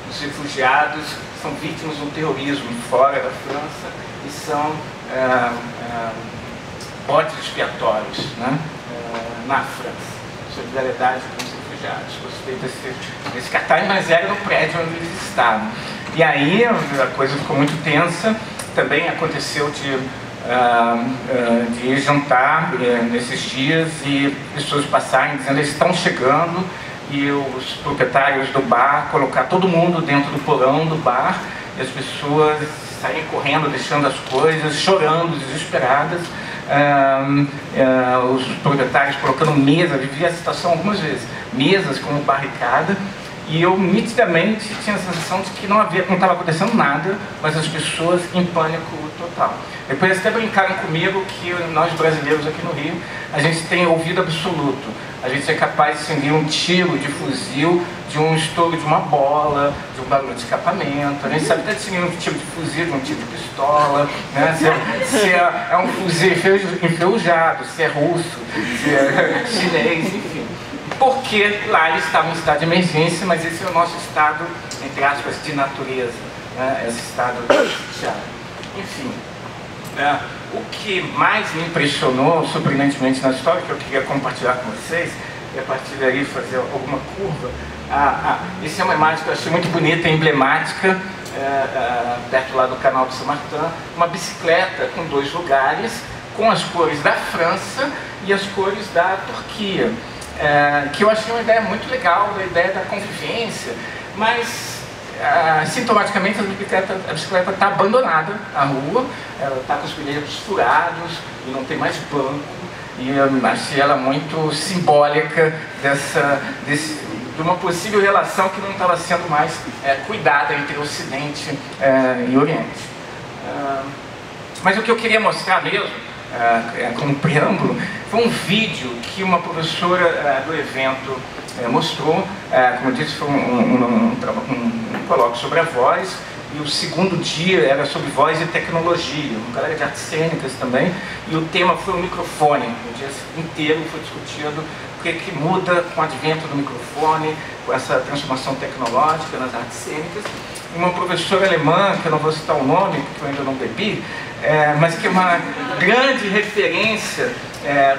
os refugiados são vítimas de um terrorismo fora da França e são bodes expiatórios, né, na França. Solidariedade com os refugiados. Gostei desse cartaz, mas era no prédio onde eles estavam. E aí a coisa ficou muito tensa. Também aconteceu de jantar nesses dias e pessoas passarem dizendo que eles estão chegando, e os proprietários do bar colocar todo mundo dentro do porão do bar, e as pessoas saírem correndo, deixando as coisas, chorando, desesperadas. Os proprietários colocando mesa, vivi a situação algumas vezes, mesas como barricada, e eu nitidamente tinha a sensação de que não estava acontecendo nada, mas as pessoas em pânico total. Depois até brincaram comigo que nós brasileiros aqui no Rio, a gente tem ouvido absoluto. A gente é capaz de distinguir um tiro de fuzil de um estouro de uma bola, de um barulho de escapamento. A gente sabe até distinguir um tiro de fuzil de um tiro de pistola, né? Se é um fuzil enferrujado, se é russo, se é chinês, enfim. Porque lá eles estavam em estado de emergência, mas esse é o nosso estado, entre aspas, de natureza, né? Esse estado de enfim. O que mais me impressionou, surpreendentemente, na história, que eu queria compartilhar com vocês, e a partir daí fazer alguma curva, essa é uma imagem que eu achei muito bonita e emblemática, perto lá do canal de Saint-Martin, uma bicicleta com 2 lugares, com as cores da França e as cores da Turquia, que eu achei uma ideia muito legal, a ideia da convivência, mas sintomaticamente a bicicleta está abandonada na rua, ela está com os pneus furados e não tem mais banco, e eu achei ela muito simbólica de uma possível relação que não estava sendo mais cuidada entre Ocidente e Oriente. Mas o que eu queria mostrar mesmo, como preâmbulo, foi um vídeo que uma professora do evento mostrou. Como eu disse, foi um colóquio sobre a voz, e o segundo dia era sobre voz e tecnologia, um colega de artes cênicas também, e o tema foi o microfone. O dia inteiro foi discutido o que muda com o advento do microfone, com essa transformação tecnológica nas artes cênicas. E uma professora alemã, que eu não vou citar o nome, porque eu ainda não bebi, mas que é uma grande referência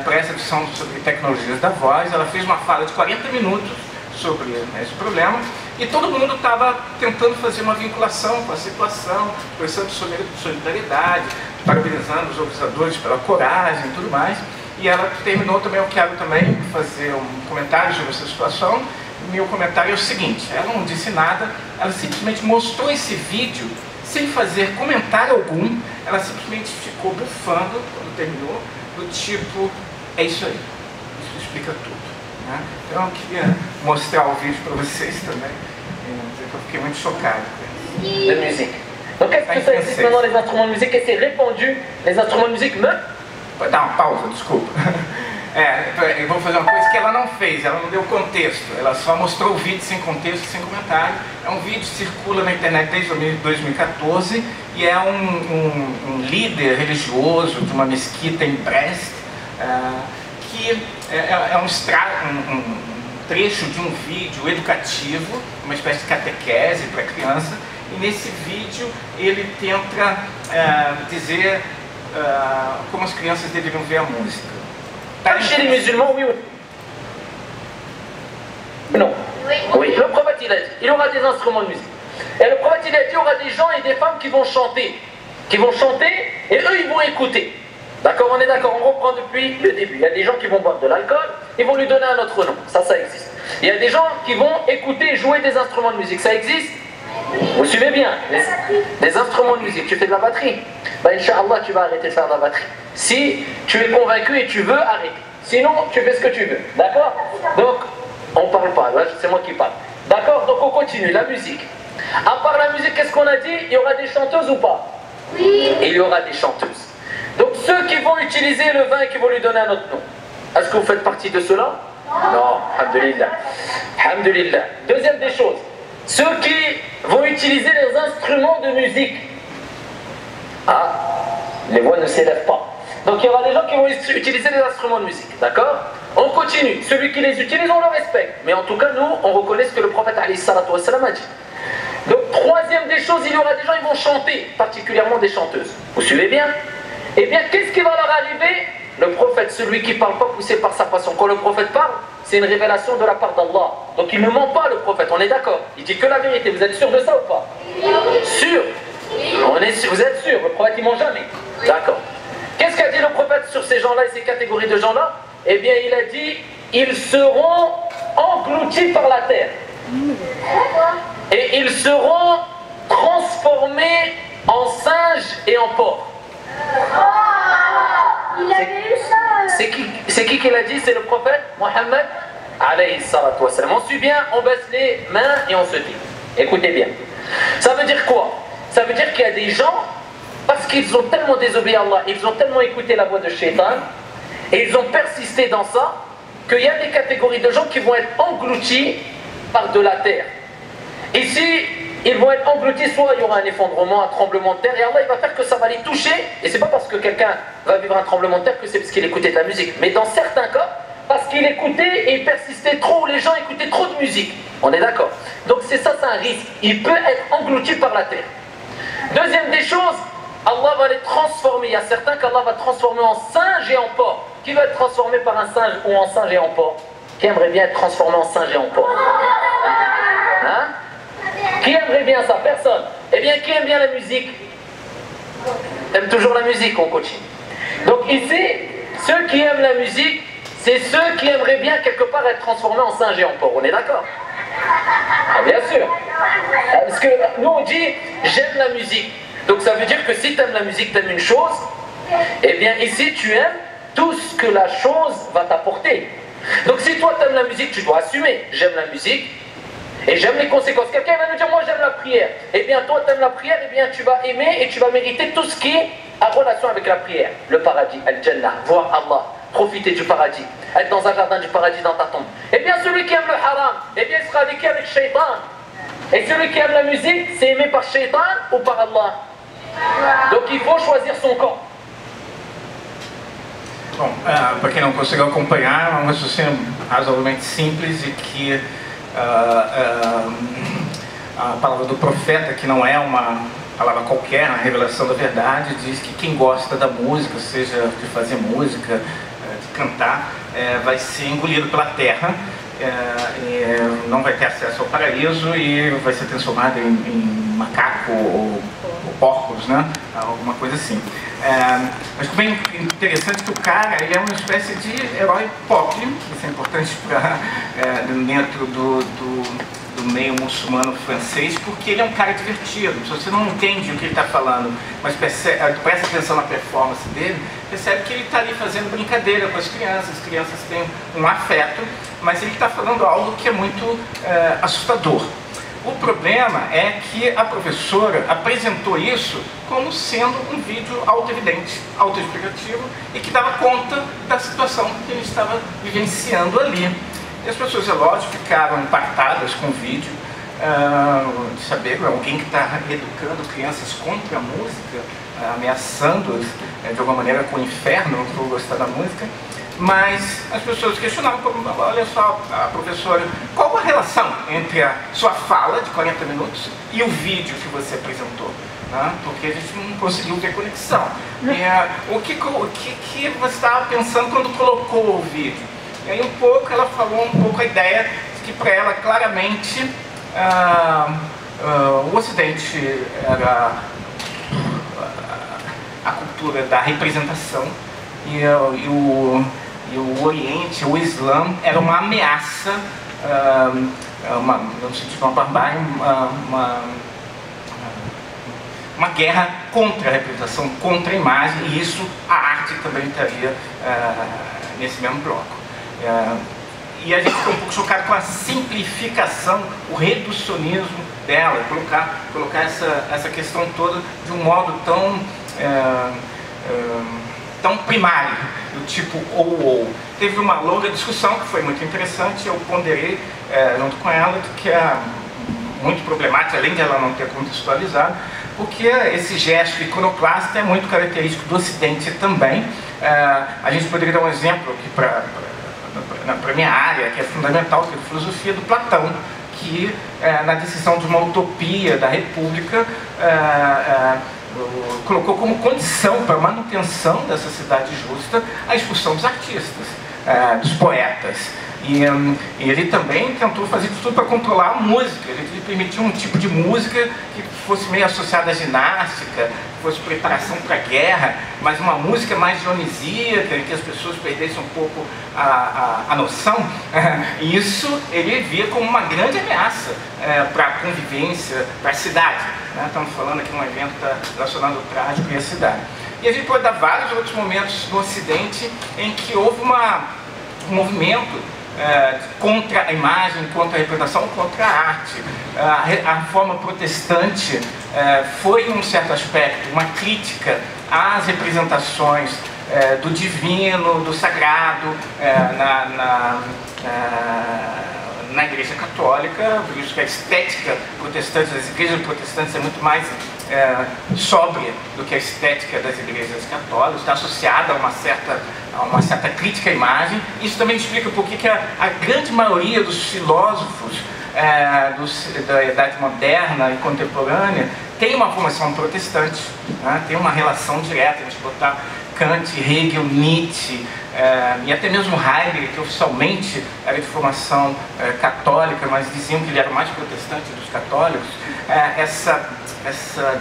para essa discussão sobre tecnologias da voz. Ela fez uma fala de 40 minutos sobre esse problema, e todo mundo estava tentando fazer uma vinculação com a situação, expressando solidariedade, parabenizando os organizadores pela coragem e tudo mais. E ela terminou também: eu quero também fazer um comentário sobre essa situação. Meu comentário é o seguinte: ela não disse nada, ela simplesmente mostrou esse vídeo sem fazer comentário algum. Ela simplesmente ficou bufando quando terminou, do tipo, é isso aí, isso explica tudo. Então eu queria mostrar o vídeo para vocês também, dizer que eu fiquei muito chocado com isso. De musique. Donc est-ce que ça existe maintenant les instruments de musique et c'est répandu, les instruments de musique même? Pode dar uma pausa, desculpa. Eu vou fazer uma coisa que ela não fez, ela não deu contexto, ela só mostrou o vídeo sem contexto, sem comentário. É um vídeo que circula na internet desde 2014 e é um líder religioso de uma mesquita em Brest, que é um trecho de um vídeo educativo, uma espécie de catequese para criança, e nesse vídeo ele tenta dizer como as crianças deveriam ver a música. Chez les musulmans, oui ou non? Oui. Le prophète il a dit, il y aura des instruments de musique. Et le prophète il a dit, il y aura des gens et des femmes qui vont chanter. Et eux ils vont écouter. D'accord, on est d'accord, on reprend depuis le début. Il y a des gens qui vont boire de l'alcool, ils vont lui donner un autre nom. Ça existe. Il y a des gens qui vont écouter et jouer des instruments de musique. Ça existe? Vous suivez bien? Des instruments de musique. Tu fais de la batterie? Inch'Allah, tu vas arrêter de faire de la batterie. Si tu es convaincu et tu veux arrêter. Sinon, tu fais ce que tu veux. D'accord? Donc, on parle pas. Là, c'est moi qui parle. D'accord? Donc, on continue. La musique. À part la musique, qu'est-ce qu'on a dit? Il y aura des chanteuses ou pas? Oui. Il y aura des chanteuses. Donc, ceux qui vont utiliser le vin et qui vont lui donner un autre nom. Est-ce que vous faites partie de cela? Non. Alhamdulillah. Alhamdulillah. Deuxième des choses. Ceux qui vont utiliser les instruments de musique. Les voix ne s'élèvent pas. Donc il y aura des gens qui vont utiliser les instruments de musique, d'accord? On continue. Celui qui les utilise, on le respecte. Mais en tout cas, nous, on reconnaît ce que le prophète a dit. Donc troisième des choses, il y aura des gens qui vont chanter, particulièrement des chanteuses. Vous suivez bien? Eh bien, qu'est-ce qui va leur arriver? Le prophète, celui qui ne parle pas poussé par sa passion. Quand le prophète parle, c'est une révélation de la part d'Allah. Donc il ne ment pas, le prophète, on est d'accord. Il dit que la vérité. Vous êtes sûr de ça ou pas? Sûr? On est sûr. Vous êtes sûr? Le prophète, il ne ment jamais. D'accord. Qu'est-ce qu'a dit le prophète sur ces gens-là et ces catégories de gens-là? Eh bien, il a dit, ils seront engloutis par la terre. Et ils seront transformés en singes et en porcs. Il avait eu ça. C'est qui l'a dit? C'est le prophète Mohammed alayhi salatu wassalam. On suit bien, on baisse les mains et on se dit. Écoutez bien. Ça veut dire quoi? Ça veut dire qu'il y a des gens, parce qu'ils ont tellement désobéi à Allah, ils ont tellement écouté la voix de Shaitan, et ils ont persisté dans ça, qu'il y a des catégories de gens qui vont être engloutis par de la terre. Ici, ils vont être engloutis, soit il y aura un effondrement, un tremblement de terre, et Allah il va faire que ça va les toucher, et c'est pas parce que quelqu'un va vivre un tremblement de terre que c'est parce qu'il écoutait de la musique, mais dans certains cas, parce qu'il écoutait et il persistait trop, les gens écoutaient trop de musique. On est d'accord? Donc c'est ça, c'est un risque. Il peut être englouti par la terre. Deuxième des choses, Allah va les transformer. Il y a certains qu'Allah va transformer en singe et en porc. Qui va être transformé par un singe ou en singe et en porc? Qui aimerait bien être transformé en singe et en porc? Hein? Qui aimerait bien ça? Personne. Eh bien, qui aime bien la musique? Aime toujours la musique, on continue. Donc ici, ceux qui aiment la musique, c'est ceux qui aimeraient bien quelque part être transformés en singe et en porc. On est d'accord? Bien sûr. Parce que nous on dit j'aime la musique. Donc ça veut dire que si tu aimes la musique, tu aimes une chose, eh bien ici tu aimes tout ce que la chose va t'apporter. Donc si toi tu t'aimes la musique, tu dois assumer. J'aime la musique et j'aime les conséquences. Quelqu'un va nous dire, moi j'aime la prière. Eh bien, toi t'aimes la prière, eh bien tu vas aimer et tu vas mériter tout ce qui est en relation avec la prière. Le paradis, Al-Jannah, voir Allah, profiter du paradis, être dans un jardin du paradis dans ta tombe. Eh bien, celui qui aime le haram, eh bien il sera avec qui? Avec Shaitan. Et celui qui aime la musique, c'est aimé par Shaitan ou par Allah? Donc il faut choisir son camp. Bom, para quem não conseguiu acompanhar, é um raciocínio razoavelmente simples e que a palavra do profeta, que não é uma palavra qualquer, a revelação da verdade, diz que quem gosta da música, seja de fazer música, de cantar, vai ser engolido pela terra, não vai ter acesso ao paraíso e vai ser transformado em macaco ou porcos, né? Alguma coisa assim. Mas bem interessante que o cara, ele é uma espécie de herói pop, isso é importante para dentro do meio muçulmano francês, porque ele é um cara divertido. Se você não entende o que ele está falando, mas presta atenção na performance dele, percebe que ele está ali fazendo brincadeira com as crianças têm um afeto, mas ele está falando algo que é muito assustador. O problema é que a professora apresentou isso como sendo um vídeo autoevidente, autoexplicativo e que dava conta da situação que ele estava vivenciando ali. E as pessoas, é lógico, ficaram impactadas com o vídeo, de saber alguém que está educando crianças contra a música, ameaçando-as de alguma maneira com o inferno por gostar da música. Mas as pessoas questionavam, olha só, a professora, qual a relação entre a sua fala de 40 minutos e o vídeo que você apresentou? Né? Porque a gente não conseguiu ver conexão. O que você estava pensando quando colocou o vídeo? E aí ela falou um pouco a ideia de que para ela claramente o Ocidente era a cultura da representação e o Oriente, o Islã, era uma ameaça, no sentido de uma barbárie, uma guerra contra a representação, contra a imagem, e isso a arte também estaria nesse mesmo bloco. E a gente ficou um pouco chocado com a simplificação, o reducionismo dela, colocar essa questão toda de um modo tão primário, do tipo ou. Teve uma longa discussão que foi muito interessante, eu ponderei junto com ela, que é muito problemática, além de ela não ter contextualizado, porque esse gesto iconoclasta é muito característico do Ocidente também. A gente poderia dar um exemplo aqui para a minha área, que é fundamental, que é a filosofia do Platão, que na decisão de uma utopia da República colocou como condição para a manutenção dessa cidade justa a expulsão dos artistas, dos poetas. E ele também tentou fazer tudo para controlar a música. Ele permitiu um tipo de música que fosse meio associada à ginástica, que fosse preparação para a guerra, mas uma música mais dionisíaca, em que as pessoas perdessem um pouco a noção. E isso ele via como uma grande ameaça para a convivência, para a cidade. Estamos falando aqui de um evento que está relacionado ao trágico e à cidade. E a gente pode dar vários outros momentos no Ocidente em que houve um movimento contra a imagem, contra a representação, contra a arte. A reforma protestante foi, num certo aspecto, uma crítica às representações do divino, do sagrado na Igreja Católica, por isso que a estética protestante das igrejas protestantes é muito mais sóbria do que a estética das igrejas católicas, está associada a uma certa crítica à imagem. Isso também explica por que a grande maioria dos filósofos da Idade Moderna e Contemporânea tem uma formação protestante, né? Tem uma relação direta, a gente botar Kant, Hegel, Nietzsche, e até mesmo Heidegger, que oficialmente era de formação católica, mas diziam que ele era o mais protestante dos católicos. Essa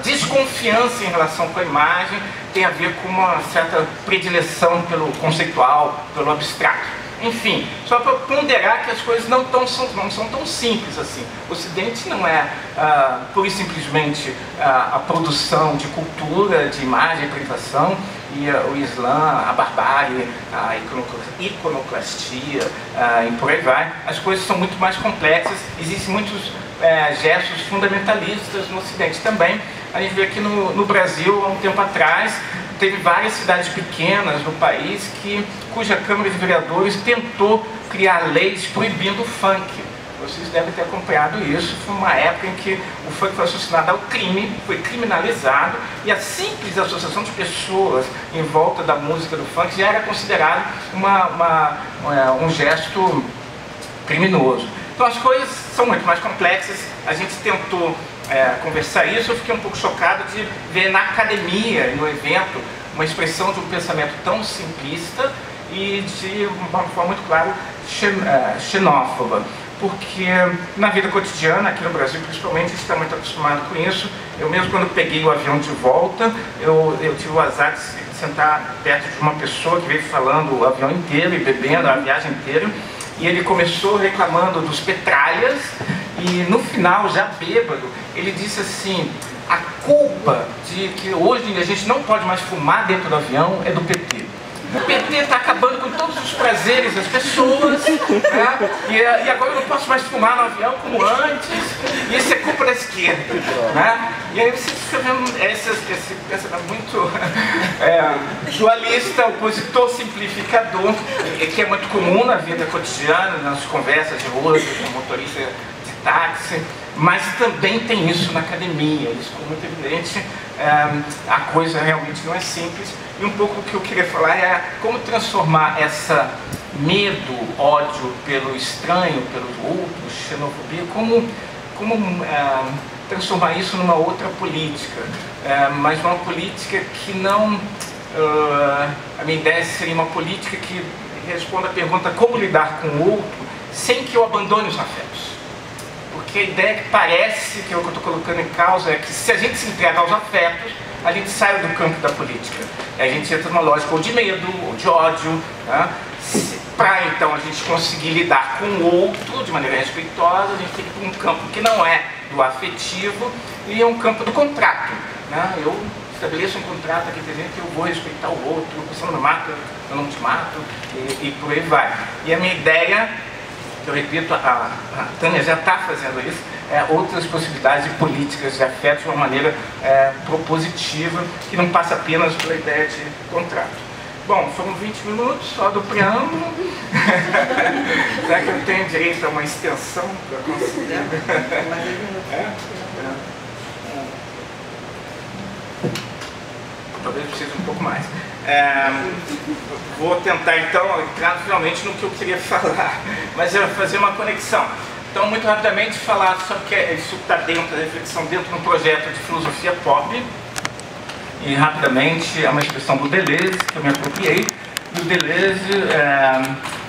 desconfiança em relação com a imagem tem a ver com uma certa predileção pelo conceitual, pelo abstrato. Enfim, só para ponderar que as coisas não são tão simples assim. O Ocidente não é pura e simplesmente a produção de cultura, de imagem, apresentação, e o Islã, a barbárie, a iconoclastia e por aí vai, as coisas são muito mais complexas. Existem muitos gestos fundamentalistas no Ocidente também. A gente vê aqui no Brasil, há um tempo atrás, teve várias cidades pequenas no país cuja Câmara de Vereadores tentou criar leis proibindo o funk. Vocês devem ter acompanhado isso. Foi uma época em que o funk foi associado ao crime, foi criminalizado, e a simples associação de pessoas em volta da música do funk já era considerado um gesto criminoso. Então as coisas são muito mais complexas. A gente tentou conversar isso. Eu fiquei um pouco chocado de ver na academia, no evento, uma expressão de um pensamento tão simplista e de uma forma muito clara xenófoba. Porque na vida cotidiana, aqui no Brasil principalmente, a gente está muito acostumado com isso. Eu mesmo, quando peguei o avião de volta, eu tive o azar de sentar perto de uma pessoa que veio falando o avião inteiro e bebendo a viagem inteira, e ele começou reclamando dos petralhas, e no final, já bêbado, ele disse assim: a culpa de que hoje a gente não pode mais fumar dentro do avião é do PT. O PT está acabando com todos os prazeres das pessoas, né? E agora eu não posso mais fumar no avião como antes, e isso é culpa da esquerda, né? E aí você fica vendo esse pensamento muito dualista, opositor, simplificador, que é muito comum na vida cotidiana, nas conversas de rua, com motorista de táxi, mas também tem isso na academia. Isso ficou muito evidente. A coisa realmente não é simples. E um pouco o que eu queria falar é como transformar essa medo, ódio pelo estranho, pelos outros, xenofobia, como transformar isso numa outra política, mas uma política que não... a minha ideia seria uma política que responda a pergunta como lidar com o outro sem que eu abandone os afetos. Porque a ideia que parece, que é o que eu estou colocando em causa, é que se a gente se entrega aos afetos, a gente sai do campo da política. A gente entra numa lógica ou de medo, ou de ódio, né? Para então a gente conseguir lidar com o outro de maneira respeitosa, a gente tem que ir para um campo que não é do afetivo e é um campo do contrato, né? Eu estabeleço um contrato aqui dizendo que eu vou respeitar o outro, você não me mata, eu não te mato, e por aí vai. E a minha ideia, eu repito, a Tânia já está fazendo isso, outras possibilidades de políticas de afeto de uma maneira propositiva, que não passa apenas pela ideia de contrato. Bom, foram 20 minutos só do preâmbulo. Será que eu tenho direito a uma extensão para considerar? Talvez precise um pouco mais. Vou tentar então entrar finalmente no que eu queria falar, mas eu vou fazer uma conexão. Então, muito rapidamente, falar sobre que isso está dentro da reflexão, dentro de um projeto de filosofia pop. E rapidamente é uma expressão do Deleuze, que eu me apropriei. E o Deleuze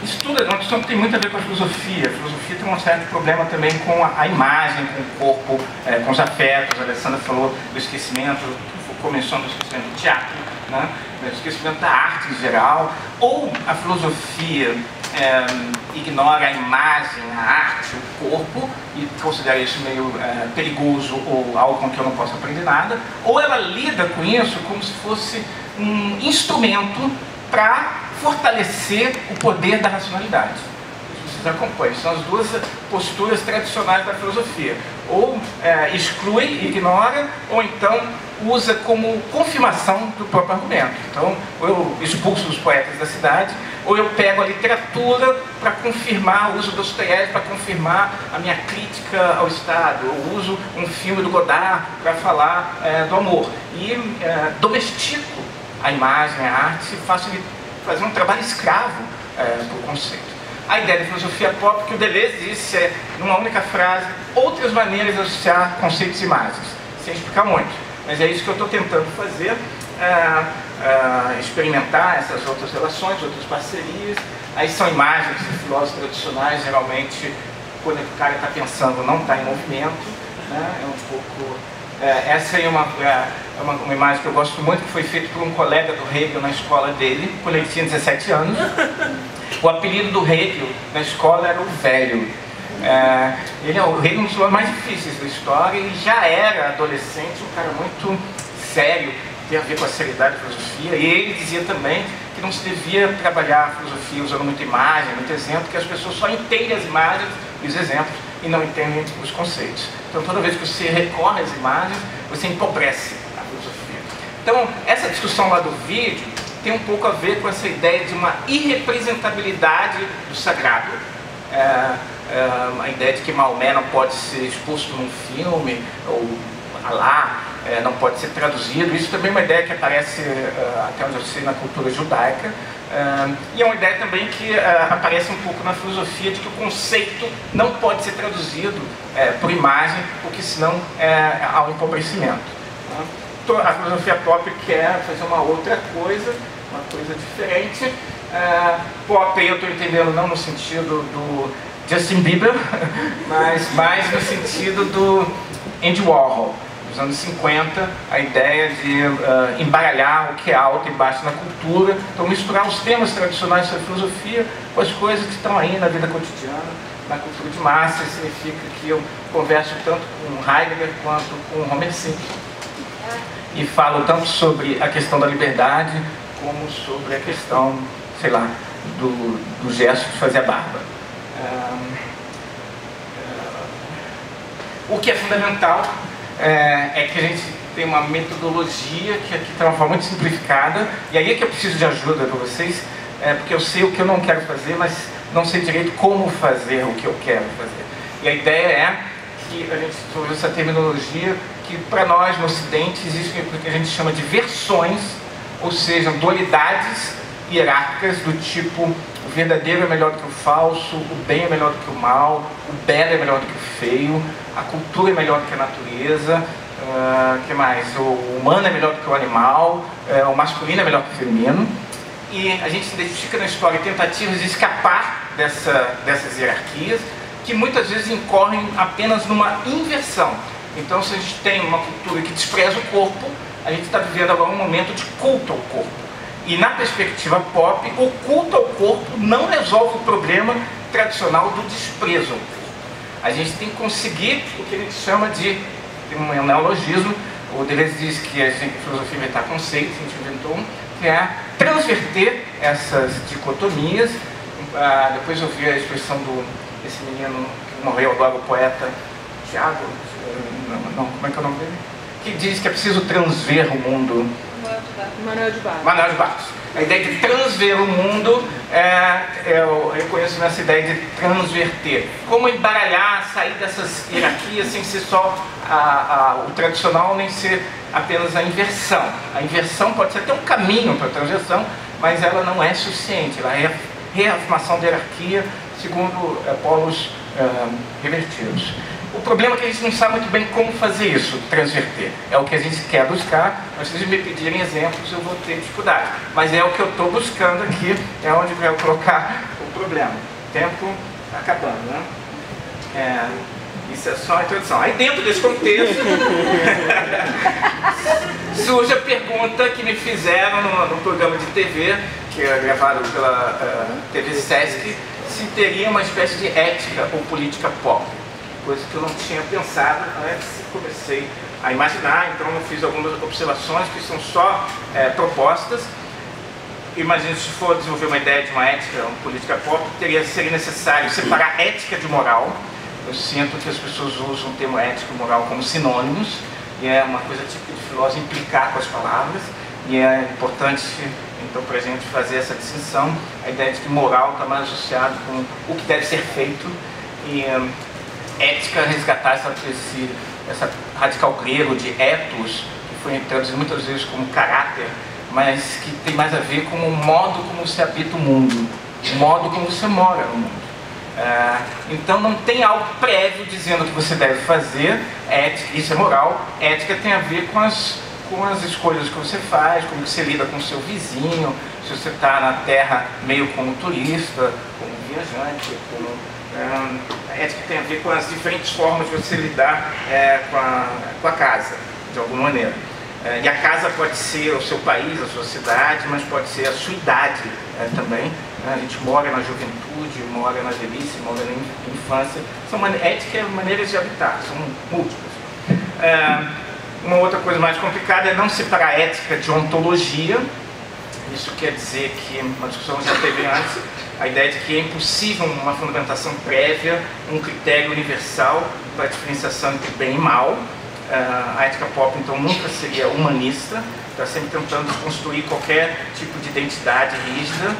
estuda uma questão que tem muito a ver com a filosofia. A filosofia tem um certo problema também com a imagem, com o corpo, com os afetos. A Alessandra falou do esquecimento, Foucault menciona o esquecimento do teatro, né? O esquecimento da arte em geral. Ou a filosofia ignora a imagem, a arte, o corpo, e considera isso meio perigoso ou algo com que eu não posso aprender nada, ou ela lida com isso como se fosse um instrumento para fortalecer o poder da racionalidade. Vocês acompanham, são as duas posturas tradicionais da filosofia. Ou exclui, ignora, ou então usa como confirmação do próprio argumento. Então, ou eu expulso os poetas da cidade, ou eu pego a literatura para confirmar, uso Dostoiévski para confirmar a minha crítica ao Estado, eu uso um filme do Godard para falar do amor. E domestico a imagem, a arte, e faço ele fazer um trabalho escravo do conceito. A ideia da filosofia pop, que o Deleuze disse, numa única frase, outras maneiras de associar conceitos e imagens, sem explicar muito. Mas é isso que eu estou tentando fazer, experimentar essas outras relações, outras parcerias. Aí são imagens de filósofos tradicionais, geralmente, quando o cara está pensando, não está em movimento, né? É um pouco... essa aí é uma imagem que eu gosto muito, que foi feita por um colega do Hegel na escola dele, quando ele tinha 17 anos. O apelido do Hegel na escola era o Velho. Ele é o Hegel, um dos mais difíceis da história. Ele já era adolescente, um cara muito sério, tem a ver com a seriedade da filosofia, e ele dizia também que não se devia trabalhar a filosofia usando muita imagem, muito exemplo, que as pessoas só entendem as imagens e os exemplos e não entendem os conceitos. Então, toda vez que você recorre às imagens, você empobrece a filosofia. Então, essa discussão lá do vídeo tem um pouco a ver com essa ideia de uma irrepresentabilidade do sagrado. A ideia de que Maomé não pode ser exposto num filme, ou Alá não pode ser traduzido. Isso também é uma ideia que aparece, até onde eu sei, na cultura judaica. E é uma ideia também que aparece um pouco na filosofia de que o conceito não pode ser traduzido por imagem, porque senão há um empobrecimento. A filosofia pop quer fazer uma outra coisa, uma coisa diferente. Pop eu estou entendendo não no sentido do Justin Bieber, mas mais no sentido do Andy Warhol. Nos anos 50, a ideia de embaralhar o que é alto e baixo na cultura, então misturar os temas tradicionais da filosofia com as coisas que estão aí na vida cotidiana, na cultura de massa. Significa que eu converso tanto com Heidegger quanto com Homer Simpson. E falo tanto sobre a questão da liberdade, como sobre a questão, sei lá, do gesto de fazer a barba. O que é fundamental é que a gente tem uma metodologia que aqui está de uma forma muito simplificada, e aí é que eu preciso de ajuda para vocês, porque eu sei o que eu não quero fazer, mas não sei direito como fazer o que eu quero fazer. E a ideia é que a gente desenvolveu essa terminologia que para nós no Ocidente existe o que a gente chama de versões, ou seja, dualidades hierárquicas do tipo: o verdadeiro é melhor do que o falso, o bem é melhor do que o mal, o belo é melhor do que o feio, a cultura é melhor do que a natureza, que mais? O humano é melhor do que o animal, o masculino é melhor que o feminino. E a gente identifica na história tentativas de escapar dessas hierarquias, que muitas vezes incorrem apenas numa inversão. Então, se a gente tem uma cultura que despreza o corpo, a gente está vivendo agora um momento de culto ao corpo. E na perspectiva pop, o culto ao corpo não resolve o problema tradicional do desprezo ao corpo. A gente tem que conseguir o que a gente chama de um neologismo. O Deleuze diz que a filosofia inventar conceitos, a gente inventou um, que é transverter essas dicotomias. Depois eu vi a expressão desse menino que morreu agora, o poeta Tiago, como é que é o nome dele? Que diz que é preciso transver o mundo. Manuel de Barros. Manuel de Barros. A ideia de transver o mundo, eu reconheço nessa ideia de transverter. Como embaralhar, sair dessas hierarquias sem ser só o tradicional, nem ser apenas a inversão. A inversão pode ser até um caminho para a transversão, mas ela não é suficiente. Ela é reafirmação da hierarquia segundo polos revertidos. O problema é que a gente não sabe muito bem como fazer isso, transverter. É o que a gente quer buscar, mas se vocês me pedirem exemplos eu vou ter dificuldade. Mas é o que eu estou buscando aqui, é onde eu quero colocar o problema. Tempo acabando, né? Isso é só a introdução. Aí dentro desse contexto, surge a pergunta que me fizeram no programa de TV, que é gravado pela TV Sesc, se teria uma espécie de ética ou política pop. Coisa que eu não tinha pensado antes, comecei a imaginar, então eu fiz algumas observações que são só propostas. Imagino, se for desenvolver uma ideia de uma ética, uma política pop, seria necessário separar ética de moral. Eu sinto que as pessoas usam o termo ética e moral como sinônimos, e é uma coisa típica de filósofo implicar com as palavras, e é importante, então, para a gente fazer essa distinção. A ideia de que moral está mais associado com o que deve ser feito, e ética resgatar essa radical grego de ethos, que foi traduzido muitas vezes como caráter, mas que tem mais a ver com o modo como você habita o mundo, o modo como você mora no mundo. Então não tem algo prévio dizendo o que você deve fazer. Ética, isso é moral. Ética tem a ver com as escolhas que você faz, como você lida com o seu vizinho, se você está na terra meio como turista, como viajante, a ética tem a ver com as diferentes formas de você lidar com a casa, de alguma maneira. E a casa pode ser o seu país, a sua cidade, mas pode ser a sua idade também. A gente mora na juventude, mora na velhice, mora na infância. Ética é maneiras de habitar, são múltiplas. Uma outra coisa mais complicada é não separar ética de ontologia. Isso quer dizer que, uma discussão já teve antes, a ideia de que é impossível uma fundamentação prévia, um critério universal para a diferenciação entre bem e mal. A ética pop, então, nunca seria humanista, está sempre tentando construir qualquer tipo de identidade rígida.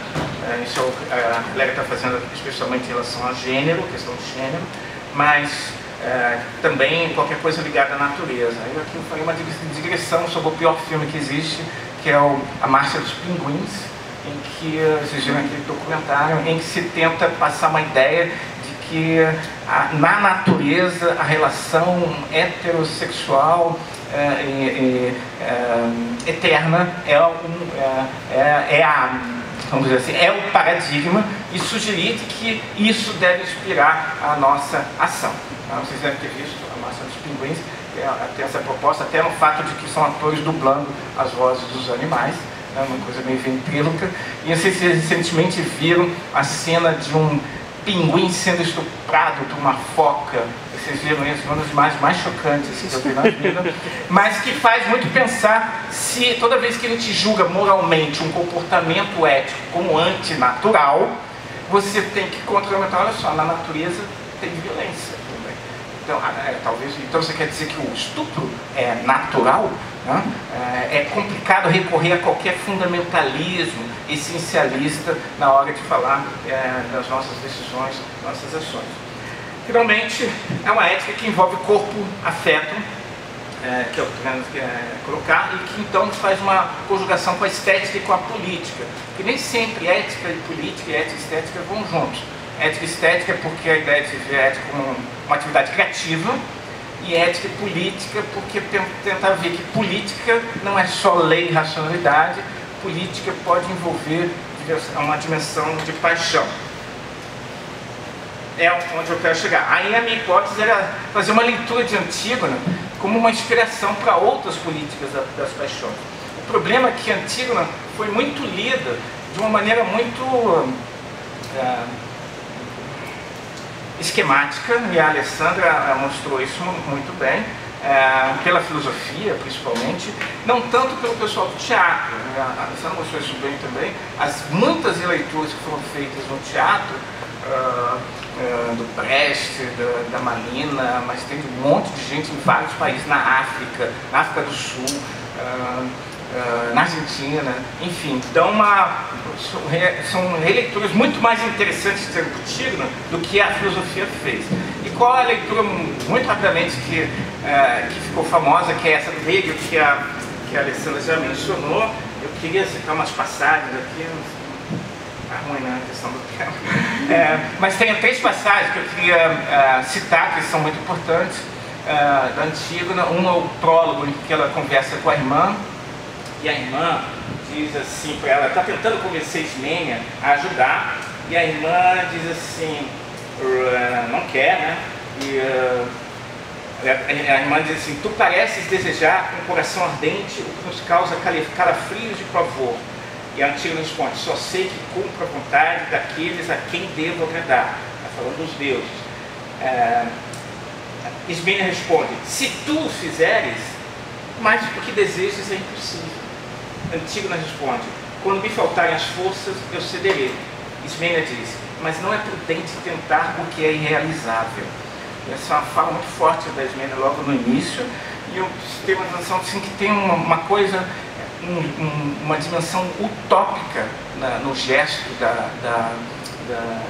Isso a Clélia está fazendo especialmente em relação a gênero, questão de gênero, mas também qualquer coisa ligada à natureza. Eu aqui falei uma digressão sobre o pior filme que existe, que é A Marcha dos Pinguins, em que, vocês viram aquele documentário, em que se tenta passar uma ideia de que na natureza a relação heterossexual eterna vamos dizer assim, é o paradigma, e sugerir que isso deve inspirar a nossa ação. Vocês devem ter visto A Marcha dos Pinguins, tem essa proposta, até no fato de que são atores dublando as vozes dos animais, uma coisa meio ventríloca. E não sei se recentemente viram a cena de um pinguim sendo estuprado por uma foca. Vocês viram isso? Uma das imagens mais chocantes que eu vi na vida, mas que faz muito pensar se toda vez que a gente julga moralmente um comportamento ético como antinatural, você tem que contrargumentar, olha só, na natureza tem violência. Então você quer dizer que o estupro é natural? Né? É complicado recorrer a qualquer fundamentalismo essencialista na hora de falar das nossas decisões, nossas ações. Finalmente, é uma ética que envolve corpo, afeto, que é o que eu quero colocar, e que então faz uma conjugação com a estética e com a política. Que nem sempre ética e política e ética e estética vão juntos. Ética e estética é porque a ideia de ver a ética como uma atividade criativa, e ética e política porque tentar ver que política não é só lei e racionalidade, política pode envolver uma dimensão de paixão. É onde eu quero chegar. Aí a minha hipótese era fazer uma leitura de Antígona como uma inspiração para outras políticas das paixões. O problema é que Antígona foi muito lida de uma maneira muito esquemática, e a Alessandra mostrou isso muito bem, pela filosofia principalmente, não tanto pelo pessoal do teatro. A Alessandra mostrou isso bem também. Muitas releituras que foram feitas no teatro, do Brecht, da Malina, mas tem um monte de gente em vários países, na África do Sul, na Argentina, enfim, são releituras muito mais interessantes de Antígona do que a filosofia fez. E qual é a leitura, muito rapidamente, que ficou famosa, que é essa do Hegel, que a Alessandra já mencionou. Eu queria citar umas passagens aqui, tá ruim, né, a questão do tempo. Mas tem 3 passagens que eu queria citar, que são muito importantes, da Antígona. Uma é o prólogo, em que ela conversa com a irmã, e a irmã diz assim para ela, está tentando convencer Ismênia a ajudar, e a irmã diz assim, não quer, né? E a irmã diz assim, tu pareces desejar com um coração ardente o que nos causa calafrios de pavor. E a Antígona responde, só sei que cumpro a vontade daqueles a quem devo agradar. Está falando dos deuses. Ismênia responde, se tu o fizeres, mas o que desejas é impossível. Antígona responde, quando me faltarem as forças, eu cederei. Ismênia diz, mas não é prudente tentar o que é irrealizável. Essa é uma fala muito forte da Ismênia logo no início, e eu tenho uma sensação assim, que tem uma coisa, uma dimensão utópica no gesto da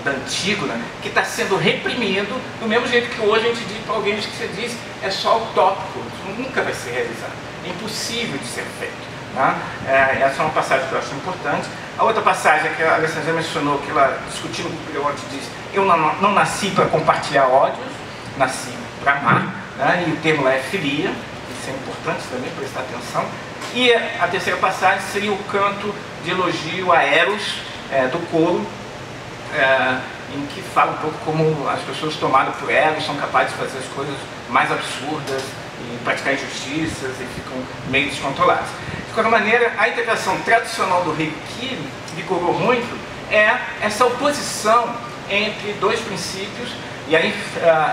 Antígona, que está sendo reprimido, do mesmo jeito que hoje a gente diz para alguém que você diz, é só utópico, isso nunca vai ser realizado, é impossível de ser feito. Tá? Essa é uma passagem que eu acho importante. A outra passagem que a Alessandra mencionou, que ela discutindo com o Priorte diz, eu não nasci para compartilhar ódios, nasci para amar, né? E o termo é filia, isso é importante também, prestar atenção. E a terceira passagem seria o canto de elogio a Eros, do coro, em que fala um pouco como as pessoas tomadas por Eros são capazes de fazer as coisas mais absurdas e praticar injustiças e ficam meio descontroladas. De qualquer maneira, a interpretação tradicional do Hegel, que vigorou muito, é essa oposição entre 2 princípios E aí,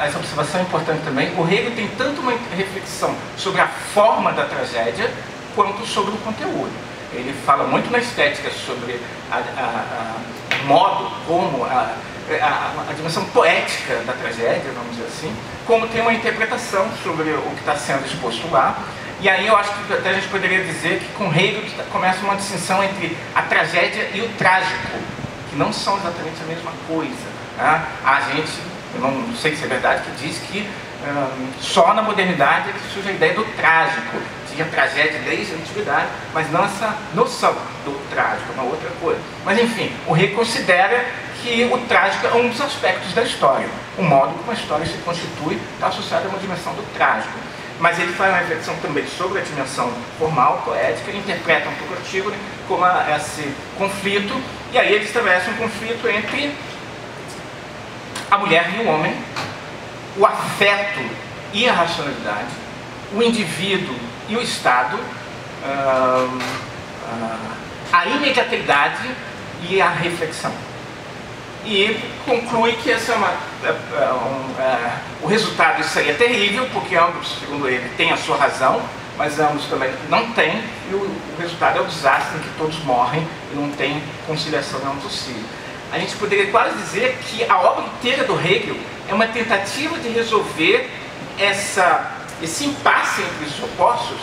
essa observação é importante também, o Hegel tem tanto uma reflexão sobre a forma da tragédia, quanto sobre o conteúdo. Ele fala muito na estética sobre o modo como a dimensão poética da tragédia, vamos dizer assim, como tem uma interpretação sobre o que está sendo exposto lá. E aí eu acho que até a gente poderia dizer que com Hegel começa uma distinção entre a tragédia e o trágico, que não são exatamente a mesma coisa. Né? A gente, eu não sei se é verdade, que diz que só na modernidade é que surge a ideia do trágico. Tinha tragédia desde a antiguidade, mas não essa noção do trágico, é uma outra coisa. Mas enfim, o Hegel considera que o trágico é um dos aspectos da história. O modo como a história se constitui está associado a uma dimensão do trágico. Mas ele faz uma reflexão também sobre a dimensão formal, poética, e interpreta um pouco Antígone como esse conflito, e aí ele estabelece um conflito entre a mulher e o homem, o afeto e a racionalidade, o indivíduo e o Estado, a imediatidade e a reflexão. E conclui que essa o resultado disso aí é terrível, porque ambos, segundo ele, têm a sua razão, mas ambos também não têm, e o resultado é o desastre em que todos morrem e não tem conciliação não possível. A gente poderia quase dizer que a obra inteira do Hegel é uma tentativa de resolver esse impasse entre os opostos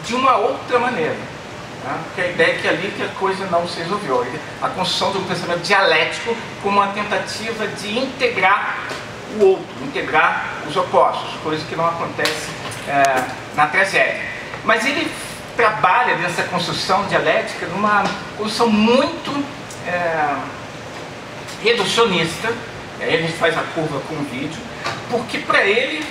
de uma outra maneira. Né? Porque a ideia é que ali que a coisa não se resolveu. A construção de um pensamento dialético como uma tentativa de integrar o outro, integrar os opostos, coisa que não acontece na tragédia. Mas ele trabalha nessa construção dialética numa construção muito reducionista, e aí a gente faz a curva com o vídeo, porque para ele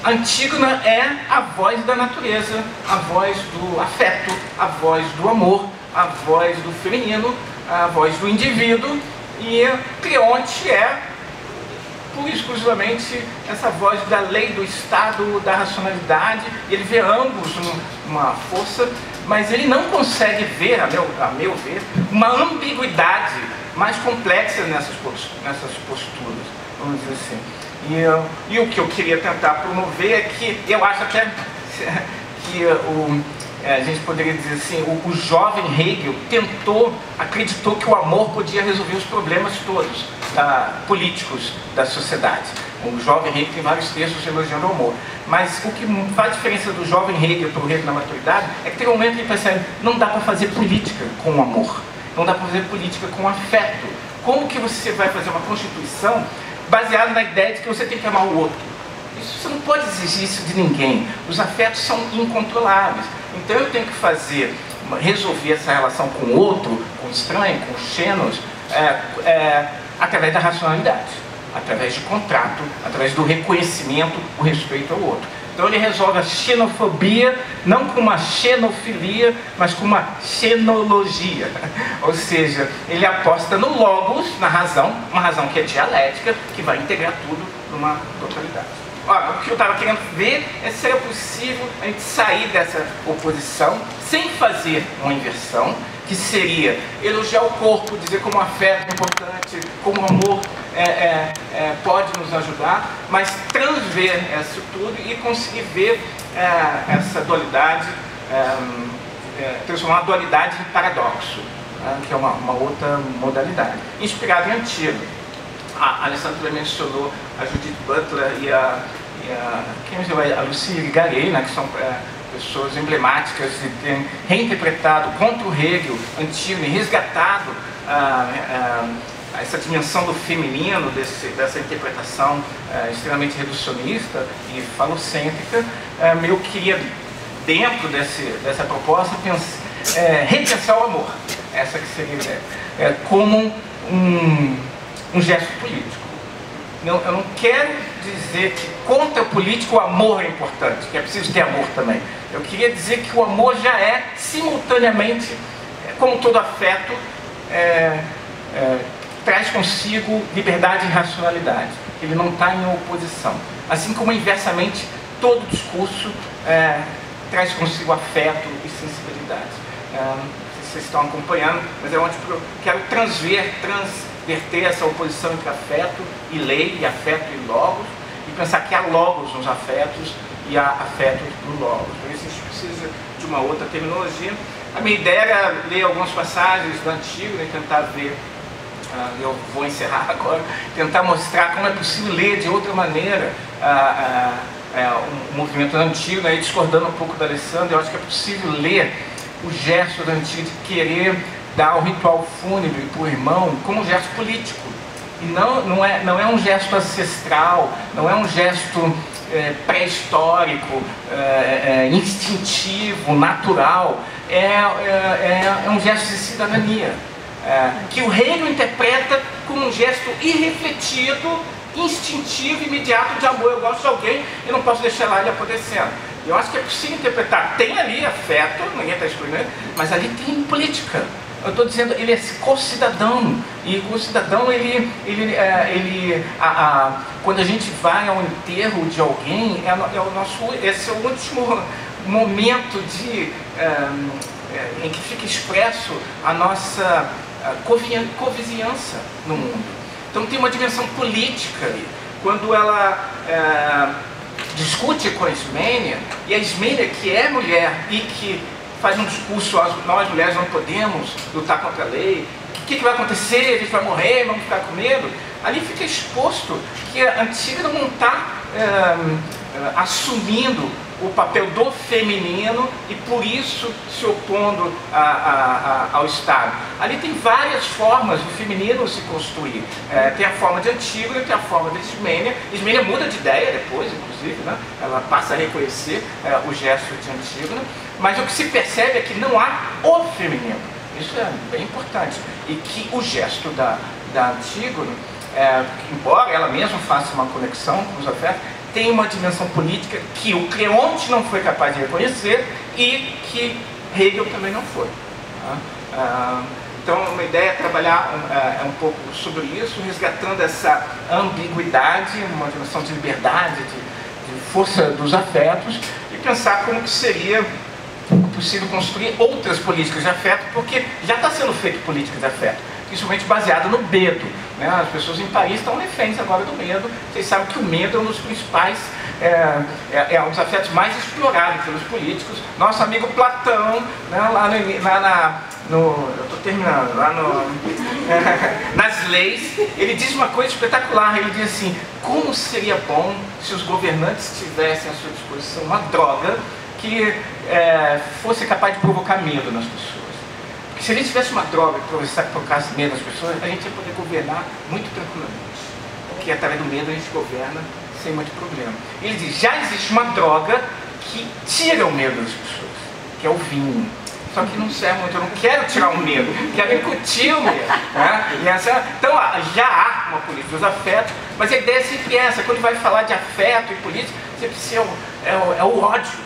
Antígona é a voz da natureza, a voz do afeto, a voz do amor, a voz do feminino, a voz do indivíduo, e Creonte é, pura e exclusivamente, essa voz da lei do Estado, da racionalidade. Ele vê ambos uma força, mas ele não consegue ver, a meu ver, uma ambiguidade mais complexa nessas posturas, vamos dizer assim. E o que eu queria tentar promover é que, eu acho até que a gente poderia dizer assim, o jovem Hegel acreditou que o amor podia resolver os problemas todos políticos da sociedade. O jovem Hegel tem vários textos elogiando o amor. Mas o que faz a diferença do jovem Hegel para o Hegel na maturidade é que tem um momento que ele percebe que não dá para fazer política com o amor. Não dá para fazer política com afeto. Como que você vai fazer uma constituição baseada na ideia de que você tem que amar o outro? Você não pode exigir isso de ninguém. Os afetos são incontroláveis. Então eu tenho que resolver essa relação com o outro, com o estranho, com os xenos, através da racionalidade, através de contrato, através do reconhecimento, o respeito ao outro. Então ele resolve a xenofobia não com uma xenofilia, mas com uma xenologia. Ou seja, ele aposta no logos, na razão, uma razão que é dialética, que vai integrar tudo numa totalidade. Ora, o que eu estava querendo ver é se era possível a gente sair dessa oposição sem fazer uma inversão, que seria elogiar o corpo, dizer como o afeto é importante, como o amor pode nos ajudar, mas transver isso tudo e conseguir ver essa dualidade, transformar a dualidade em paradoxo, que é uma outra modalidade, inspirada em Antígona. A Alessandra mencionou a Judith Butler e a Lucie Garay, né, que são pessoas emblemáticas de terem reinterpretado contra o Hegel, Antígona, e resgatado essa dimensão do feminino, dessa interpretação extremamente reducionista e falocêntrica. Eu queria, dentro dessa proposta, repensar o amor, essa que seria a ideia, como um gesto político. Eu não quero dizer que contra a política o amor é importante, que é preciso ter amor também. Eu queria dizer que o amor já é simultaneamente, como todo afeto, traz consigo liberdade e racionalidade. Ele não está em oposição. Assim como, inversamente, todo discurso traz consigo afeto e sensibilidade. Não sei se vocês estão acompanhando, mas é onde eu quero verter essa oposição entre afeto e lei, e afeto e logos, e pensar que há logos nos afetos e há afetos no logos. Por isso a gente precisa de uma outra terminologia. A minha ideia era ler algumas passagens do Antigo, né, tentar ver, eu vou encerrar agora, tentar mostrar como é possível ler de outra maneira o movimento antigo, né, discordando um pouco da Alessandra. Eu acho que é possível ler o gesto do Antigo de querer dar o ritual fúnebre para o irmão como um gesto político. E não é um gesto ancestral, não é um gesto pré-histórico, instintivo, natural. É um gesto de cidadania, que o reino interpreta como um gesto irrefletido, instintivo, imediato de amor. Eu gosto de alguém e não posso deixar lá ele apodrecendo. Eu acho que é possível interpretar. Tem ali afeto, ninguém está excluindo, mas ali tem política. Eu estou dizendo, ele é co-cidadão, e co-cidadão, quando a gente vai ao enterro de alguém, esse é o último momento em que fica expresso a nossa covizinhança no mundo. Então tem uma dimensão política ali. Quando ela discute com a Ismênia, e a Ismênia, que é mulher e que faz um discurso, nós mulheres não podemos lutar contra a lei, o que vai acontecer, a gente vai morrer, vamos ficar com medo, ali fica exposto que a Antígona não está assumindo o papel do feminino e por isso se opondo ao Estado. Ali tem várias formas do feminino se construir. Tem a forma de Antígona, tem a forma de Ismênia. Ismênia muda de ideia depois, inclusive, né? Ela passa a reconhecer o gesto de Antígona, mas o que se percebe é que não há o feminino. Isso é bem importante. E que o gesto da Antígona, embora ela mesma faça uma conexão com os afetos, tem uma dimensão política que o Creonte não foi capaz de reconhecer e que Hegel também não foi. Então, uma ideia é trabalhar um pouco sobre isso, resgatando essa ambiguidade, uma dimensão de liberdade, de força dos afetos, e pensar como que seria possível construir outras políticas de afeto, porque já está sendo feito política de afeto, principalmente baseada no medo. As pessoas em Paris estão reféns agora do medo. Vocês sabem que o medo é um dos principais, um dos afetos mais explorados pelos políticos. Nosso amigo Platão, né, eu estou terminando, nas leis, ele diz uma coisa espetacular. Ele diz assim: como seria bom se os governantes tivessem à sua disposição uma droga que fosse capaz de provocar medo nas pessoas. Se a gente tivesse uma droga que provocasse medo nas pessoas, a gente ia poder governar muito tranquilamente. Porque através do medo a gente governa sem muito problema. Ele diz, já existe uma droga que tira o medo das pessoas, que é o vinho. Só que não serve muito, eu não quero tirar o medo, quero incutir o medo. Né? Então já há uma política dos afetos, mas a ideia é sempre essa. Quando vai falar de afeto e política, sempre é o ódio.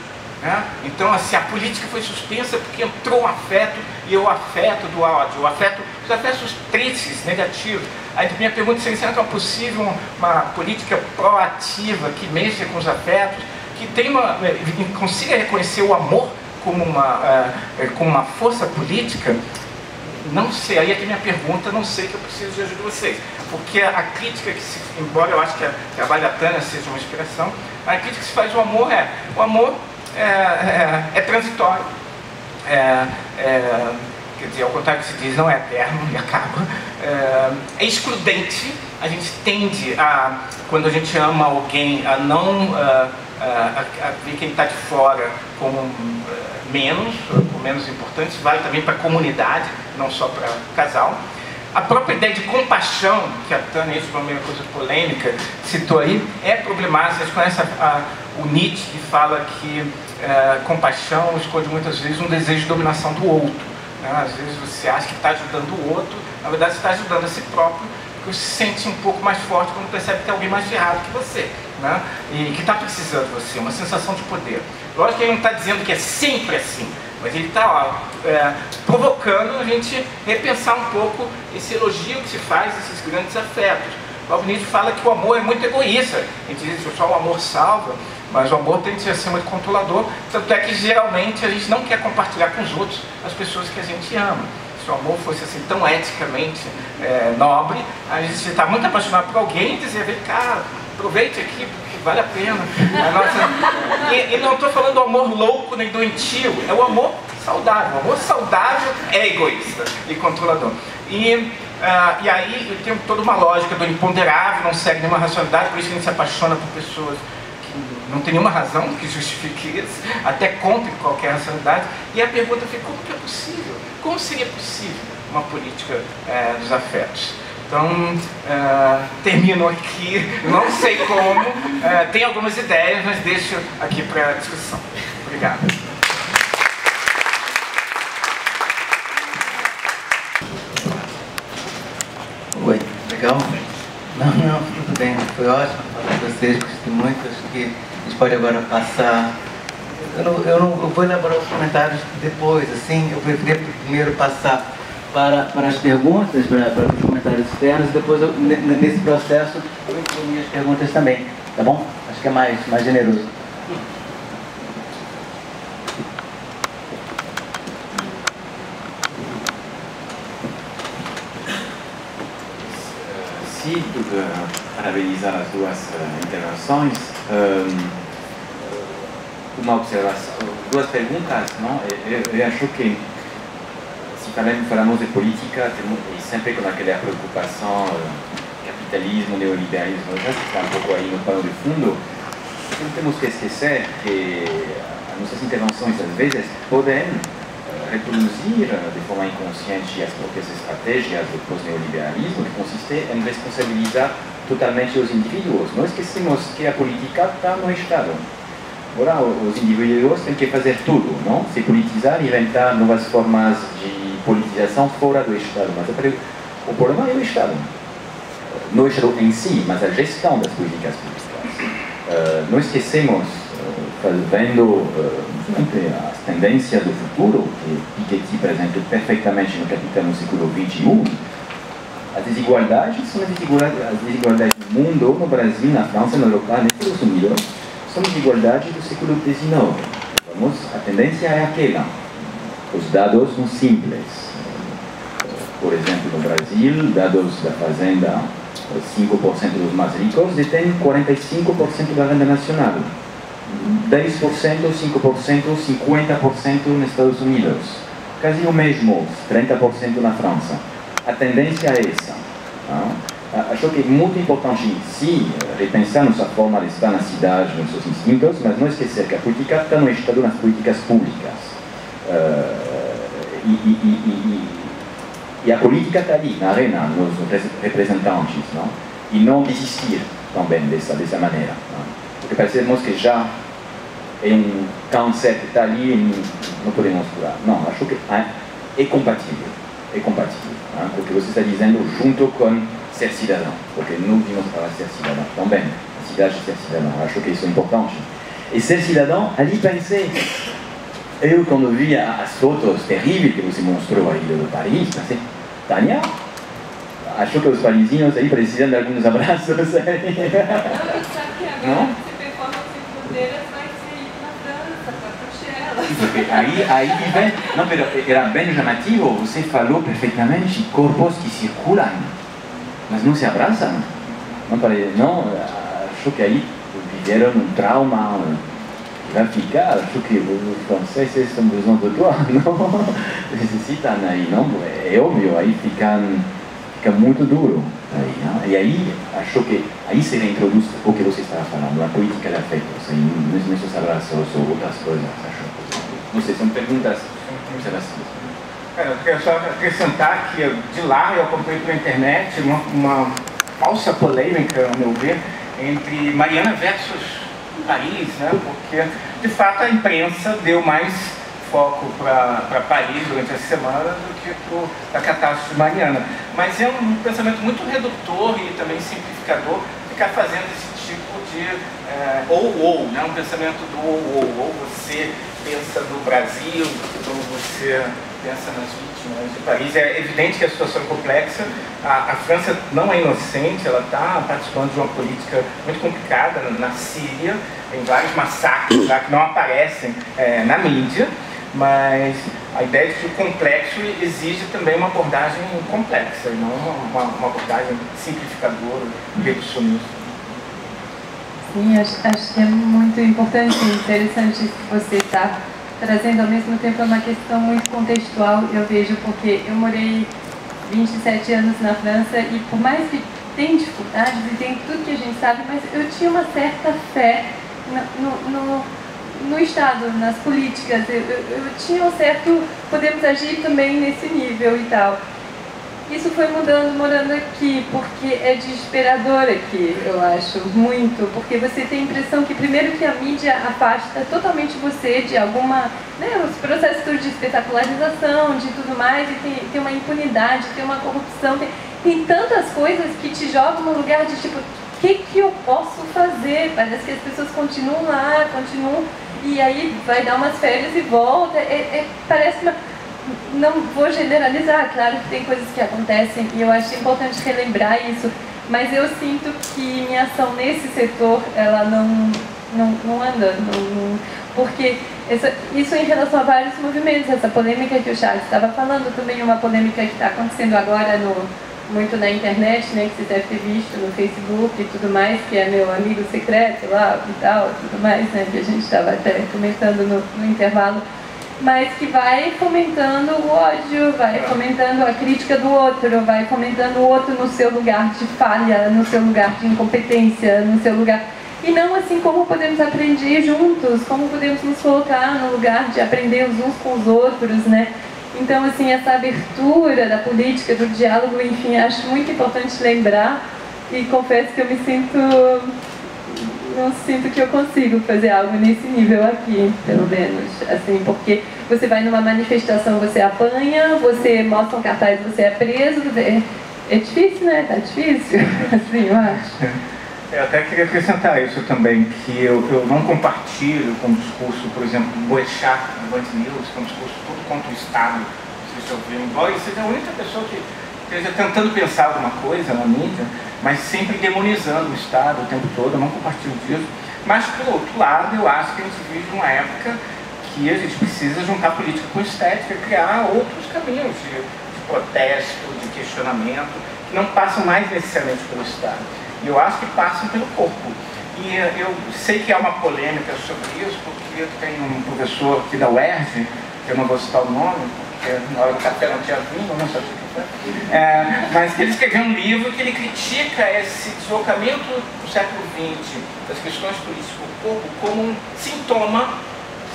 Então, assim, a política foi suspensa porque entrou o afeto e o afeto do ódio, os afetos tristes, negativos. Aí minha pergunta seria: será que é possível uma política proativa que mexa com os afetos, que consiga reconhecer o amor como uma força política? Não sei, aí é que minha pergunta, não sei, que eu preciso de ajuda de vocês. Porque a crítica embora eu acho que a Tânia seja uma inspiração, a crítica que se faz ao amor o amor é transitório, quer dizer, ao contrário do que se diz, não é eterno e acaba, é excludente. A gente tende quando a gente ama alguém, a não ver quem está de fora como menos importante. Isso vale também para a comunidade, não só para o casal. A própria ideia de compaixão, que a Tânia, isso foi uma coisa polêmica, citou aí, é problemática. Vocês conhecem o Nietzsche, que fala que compaixão esconde muitas vezes um desejo de dominação do outro. Às vezes você acha que está ajudando o outro, na verdade você está ajudando a si próprio, porque você se sente um pouco mais forte quando percebe que tem alguém mais ferrado que você, né? E que está precisando de você, uma sensação de poder. Lógico que ele não está dizendo que é sempre assim, mas ele está provocando a gente repensar um pouco esse elogio que se faz desses grandes afetos. O Nietzsche fala que o amor é muito egoísta. A gente diz que só o amor salva, mas o amor tem que ser muito controlador. Tanto é que geralmente a gente não quer compartilhar com os outros as pessoas que a gente ama. se o amor fosse assim tão eticamente nobre, a gente está muito apaixonado por alguém e dizer, vem cá, aproveite aqui porque vale a pena. E não estou falando do amor louco nem doentio, é o amor saudável. O amor saudável é egoísta e controlador. E aí tem toda uma lógica do imponderável, não segue nenhuma racionalidade, por isso que a gente se apaixona por pessoas que não tem nenhuma razão que justifique isso, até contra qualquer racionalidade. E a pergunta foi, como que é possível? Como seria possível uma política dos afetos? Então, termino aqui, não sei como, tem algumas ideias, mas deixo aqui para discussão. Obrigado. Oi, legal? Não, tudo bem, foi ótimo falar com vocês, gostei muito, acho que a gente pode agora passar... Eu vou elaborar os comentários depois, assim, eu preferia primeiro passar para as perguntas, para os comentários externos, e depois, nesse processo, eu incluo minhas perguntas também, tá bom? Acho que é mais generoso. Sim, parabenizar as duas intervenções. Uma observação, duas perguntas, não? Eu acho que se falamos de política, e sempre com aquela preocupação capitalismo, neoliberalismo, já está um pouco aí no pano de fundo, não temos que esquecer que as nossas intervenções às vezes podem reproduzir de forma inconsciente as próprias estratégias do pós-neoliberalismo, que consiste em responsabilizar totalmente os indivíduos. Não esquecemos que a política está no Estado. Agora, os indivíduos têm que fazer tudo, não? Se politizar, inventar novas formas de politização fora do Estado. Mas o problema é o Estado. Não o Estado em si, mas a gestão das políticas públicas. Não esquecemos, vendo as tendências do futuro, que Piketty apresentou perfeitamente no Capital no século XXI, as desigualdades são as desigualdades do mundo, no Brasil, na França, na Europa, nos Estados Unidos, são desigualdades do século XIX. A tendência é aquela. Os dados são simples. Por exemplo, no Brasil, dados da Fazenda, 5% dos mais ricos detêm 45% da renda nacional. 10%, 5%, 50% nos Estados Unidos. Quase o mesmo, 30% na França. A tendência é essa. Acho que é muito importante, sim, repensar nossa forma de estar na cidade, nos seus instintos, mas não esquecer que a política está no Estado, nas políticas públicas. E a política está ali, na arena, nos representantes, não? E não desistir também dessa maneira. Não? Porque percebemos que já é um câncer que está ali e não podemos curar. Não, acho que é compatível. É compatível. Não? Porque você está dizendo junto com ser cidadão. Porque não vimos para ser cidadão. Também, a cidade é ser cidadão. Acho que isso é importante. E ser cidadão, ali pensei. Eu, quando vi as fotos terríveis que você mostrou aí do Paris, pensei, Tânia, acho que os parisinos aí precisam de alguns abraços. Não, e sabe que agora você performa sem fronteiras, vai ser ir na França, para Bruxelas. Porque aí vem, não, mas era bem chamativo, você falou perfeitamente corpos que circulam, mas não se abraçam. Não, acho que aí viveram um trauma. Vai ficar, acho que os franceses estão precisando de toi, não? Necessitam aí, não? É óbvio, aí fica muito duro. Aí, não? E aí, acho que aí se reintroduz o que você estava falando, a política de afetos, nesses abraços ou outras coisas, acho. Não sei, são perguntas, observações. Eu quero só acrescentar que de lá eu acompanhei pela internet uma falsa polêmica, ao meu ver, entre Mariana versus Paris, né? Porque de fato a imprensa deu mais foco para Paris durante a semana do que para a catástrofe de Mariana. Mas é um pensamento muito redutor e também simplificador ficar fazendo esse tipo de né? Um pensamento do ou você pensa no Brasil, ou você pensa nas vítimas de Paris. É evidente que a situação é complexa. A França não é inocente, ela está participando de uma política muito complicada na Síria, em vários massacres lá que não aparecem na mídia. mas a ideia de que o complexo exige também uma abordagem complexa, e não uma abordagem simplificadora e reducionista. Sim, acho que é muito importante e interessante isso que você está trazendo. Ao mesmo tempo é uma questão muito contextual, eu vejo, porque eu morei 27 anos na França e por mais que tem dificuldades e tem tudo que a gente sabe, mas eu tinha uma certa fé no Estado, nas políticas. Eu tinha um certo... podemos agir também nesse nível e tal. Isso foi mudando morando aqui, porque é desesperador aqui, eu acho, muito. Porque você tem a impressão que, primeiro, que a mídia afasta totalmente você de alguma... né, os processos de espetacularização, de tudo mais, e tem uma impunidade, tem uma corrupção, tem tantas coisas que te jogam no lugar de, tipo, o que eu posso fazer? Parece que as pessoas continuam lá, e aí vai dar umas férias e volta. Parece uma... Não vou generalizar, claro que tem coisas que acontecem e eu acho importante relembrar isso, mas eu sinto que minha ação nesse setor, ela não anda, porque isso em relação a vários movimentos, essa polêmica que o Charles estava falando, também uma polêmica que está acontecendo agora muito na internet, né, que você deve ter visto no Facebook e tudo mais, que é meu amigo secreto lá e tal, tudo mais, né, que a gente estava até comentando no intervalo, mas que vai fomentando o ódio, vai fomentando a crítica do outro, vai fomentando o outro no seu lugar de falha, no seu lugar de incompetência, no seu lugar... E não assim como podemos aprender juntos, como podemos nos colocar no lugar de aprender uns com os outros, né? Então, assim, essa abertura da política, do diálogo, enfim, acho muito importante lembrar e confesso que eu me sinto... não sinto que eu consigo fazer algo nesse nível aqui, pelo menos, assim, porque você vai numa manifestação, você apanha, você mostra um cartaz, você é preso, é difícil, né? Tá difícil, assim, eu acho. Eu até queria acrescentar isso também, que eu não compartilho com o discurso, por exemplo, do Boechat, do Band News, que é um discurso todo contra o Estado, se ouviu, embora ele seja a única pessoa que esteja tentando pensar alguma coisa na mídia, mas sempre demonizando o Estado o tempo todo. Eu não compartilho disso. Mas, por outro lado, eu acho que a gente vive uma época que a gente precisa juntar política com estética, criar outros caminhos de protesto, de questionamento, que não passam mais necessariamente pelo Estado. E eu acho que passam pelo corpo. E eu sei que há uma polêmica sobre isso, porque tem um professor aqui da UERJ, que eu não vou citar o nome, porque na hora do café não tinha vinho, não sabia o que foi, mas que ele escreveu um livro que ele critica esse deslocamento do século XX, das questões políticas do corpo, como um sintoma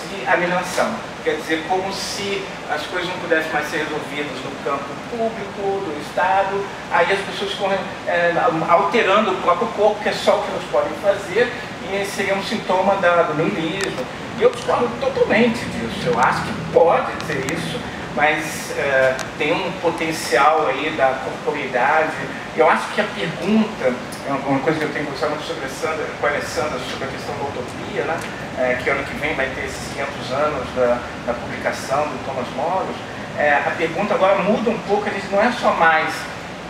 de alienação. Quer dizer, como se as coisas não pudessem mais ser resolvidas no campo público, do Estado, aí as pessoas estão alterando o próprio corpo, que é só o que elas podem fazer, e seria um sintoma do niilismo. E eu discordo totalmente disso. Eu acho que pode ser isso, mas tem um potencial aí da corporeidade. Eu acho que a pergunta, é uma coisa que eu tenho conversado muito com a Alessandra sobre a questão da utopia, né? Que ano que vem vai ter esses 500 anos da publicação do Thomas Moros. A pergunta agora muda um pouco, a gente não é só mais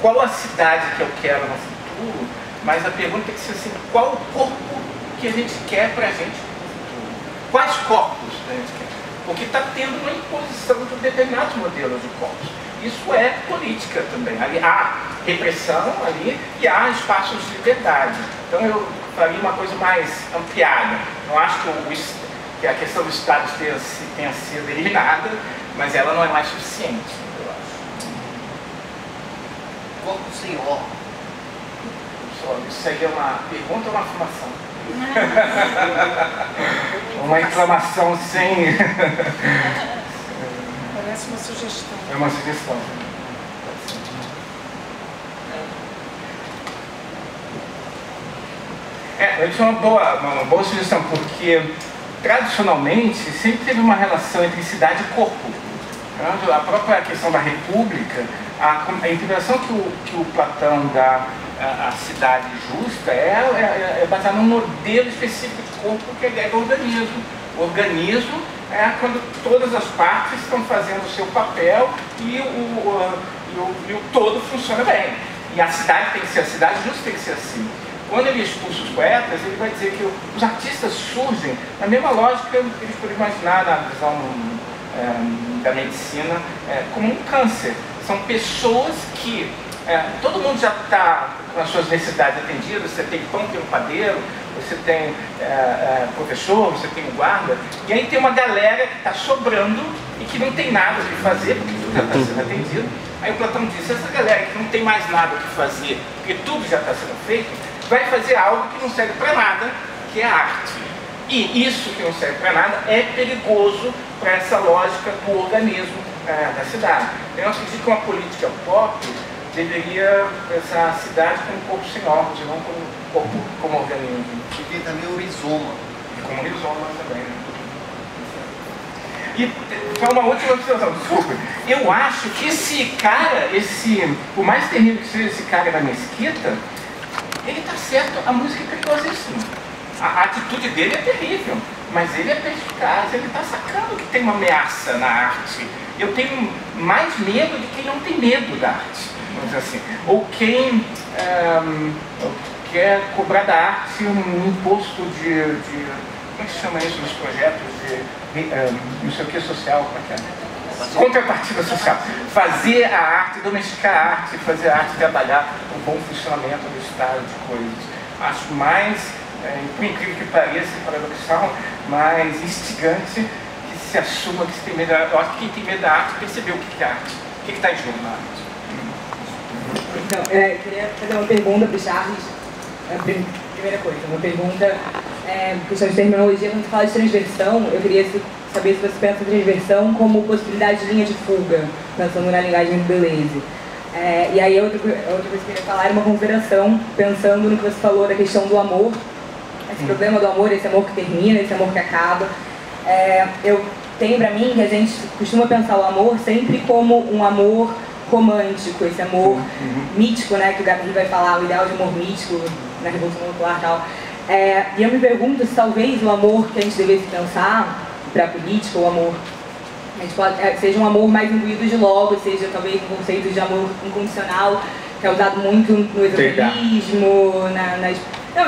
qual a cidade que eu quero no futuro, mas a pergunta tem que ser assim, qual o corpo que a gente quer para a gente no futuro? Quais corpos a gente quer? Porque está tendo uma imposição de determinados modelos de corpos. Isso é política também. Ali há repressão ali e há espaços de liberdade. Então eu faria uma coisa mais ampliada. Não acho que a questão do Estado tenha sido eliminada, mas ela não é mais suficiente, eu acho. Corpo sem órgão. Isso aí é uma pergunta ou uma afirmação? Uma inflamação sem... Parece uma sugestão. É uma sugestão. Isso é uma boa sugestão, porque tradicionalmente sempre teve uma relação entre cidade e corpo. A própria questão da república, a interpretação que o Platão dá à cidade justa é baseada num modelo específico de corpo, que é a ideia do organismo. O organismo é quando todas as partes estão fazendo o seu papel e o todo funciona bem. E a cidade tem que ser, a cidade justa tem que ser assim. Quando ele expulsa os poetas, ele vai dizer que os artistas surgem na mesma lógica que eles podem imaginar na visão da medicina como um câncer. São pessoas que todo mundo já está com as suas necessidades atendidas, você tem pão, tem um padeiro, você tem professor, você tem um guarda, e aí tem uma galera que está sobrando e que não tem nada o que fazer, porque tudo já está sendo atendido. Aí o Platão disse, essa galera que não tem mais nada o que fazer, porque tudo já está sendo feito, vai fazer algo que não serve para nada, que é a arte. E isso que não serve para nada é perigoso para essa lógica do organismo da cidade. Eu acredito que uma política pop deveria pensar a cidade como um corpo sem órgãos, e não como um corpo como organismo. E tem também o rizoma. E como rizoma também. E só uma última observação, desculpa. Eu acho que esse cara, o mais terrível que seja esse cara da mesquita, ele está certo, a música é perigosíssima. A atitude dele é terrível, mas ele é perspicaz, ele está sacando que tem uma ameaça na arte. Eu tenho mais medo de quem não tem medo da arte, vamos dizer assim. Ou quem quer cobrar da arte um imposto de como é que se chama isso nos projetos de não sei o que social, como é que é? Contrapartida social. Fazer a arte, domesticar a arte, fazer a arte trabalhar o bom funcionamento do estado de coisas. Acho mais, por incrível que pareça, paradoxal, mais instigante que se assuma que se tem medo da arte. Eu acho que quem tem medo da arte percebeu o que é arte, o que está em jogo na arte. Então, queria fazer uma pergunta para o Charles. Primeira coisa, uma pergunta, questão de terminologia, quando você fala de transversão, eu queria saber se você pensa transversão como possibilidade de linha de fuga, pensando na linguagem do Deleuze. E aí outra coisa que eu queria falar era uma consideração, pensando no que você falou da questão do amor, esse problema do amor, esse amor que termina, esse amor que acaba. Eu tenho para mim que a gente costuma pensar o amor sempre como um amor romântico, esse amor mítico, né, que o Gabriel vai falar, o ideal de amor mítico na Revolução Popular e tal. E eu me pergunto se talvez o amor que a gente devesse pensar para a política, o amor, a gente pode, seja um amor mais imbuído de logo, seja talvez um conceito de amor incondicional, que é usado muito no esoterismo,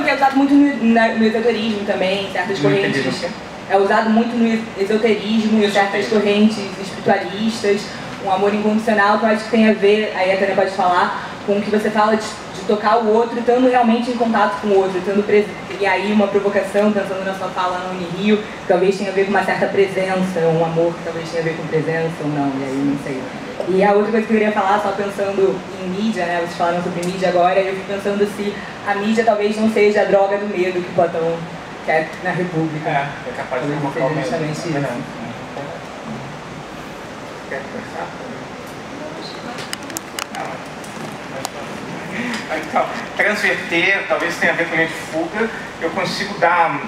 que é usado muito no esoterismo também, em certas correntes. É usado muito no esoterismo, em certas correntes espiritualistas. Um amor incondicional que eu acho que tem a ver, aí a Tânia pode falar, com o que você fala de tocar o outro, estando realmente em contato com o outro, e aí uma provocação, pensando na sua fala no Unirio, talvez tenha a ver com uma certa presença, um amor que talvez tenha a ver com presença ou não, e aí não sei. E a outra coisa que eu queria falar, só pensando em mídia, né, vocês falaram sobre mídia agora, eu fico pensando se a mídia talvez não seja a droga do medo que Platão quer na República. É capaz de provocar o medo. Justamente isso. Quer conversar? Então, transverter talvez tenha a ver com linha de fuga. Eu consigo dar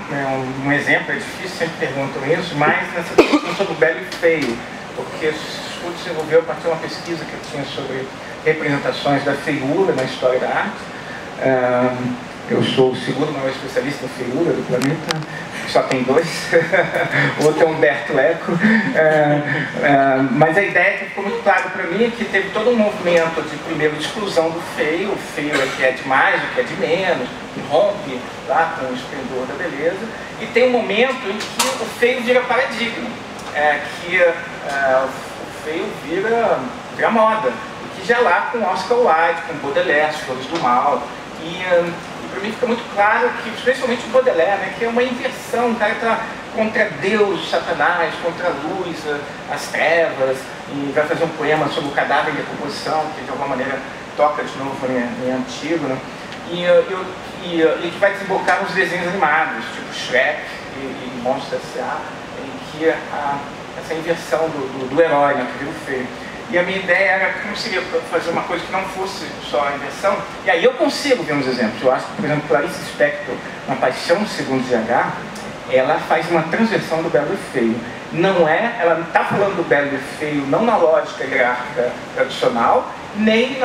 um exemplo, é difícil, sempre perguntam isso, mas nessa questão sobre o belo e feio, porque esse estudo se desenvolveu a partir de uma pesquisa que eu tinha sobre representações da feiura na história da arte. Eu sou o segundo maior especialista em feiura do planeta, só tem dois, o outro é Humberto Eco, mas a ideia que ficou muito clara para mim é que teve todo um movimento de, primeiro, de exclusão do feio, o feio é que é de mais, o que é de menos, que rompe lá com o esplendor da beleza, e tem um momento em que o feio vira paradigma, que o feio vira moda, e que já lá com Oscar Wilde, com Baudelaire, As Flores do Mal, e para mim fica muito claro que, especialmente o Baudelaire, né, que é uma inversão, o cara está contra Deus, Satanás, contra a luz, as trevas, e vai fazer um poema sobre o cadáver e a decomposição, que de alguma maneira toca de novo em Antígona, e que vai desembocar nos desenhos animados, tipo Shrek e Monstros S.A., em que essa inversão do herói, né, que vira o feio. E a minha ideia era que conseguia fazer uma coisa que não fosse só a inversão. E aí eu consigo ver uns exemplos. Eu acho que, por exemplo, Clarice Lispector, na Paixão Segundo GH, ela faz uma transversão do belo e feio. Ela não está falando do belo e feio não na lógica hierárquica tradicional, nem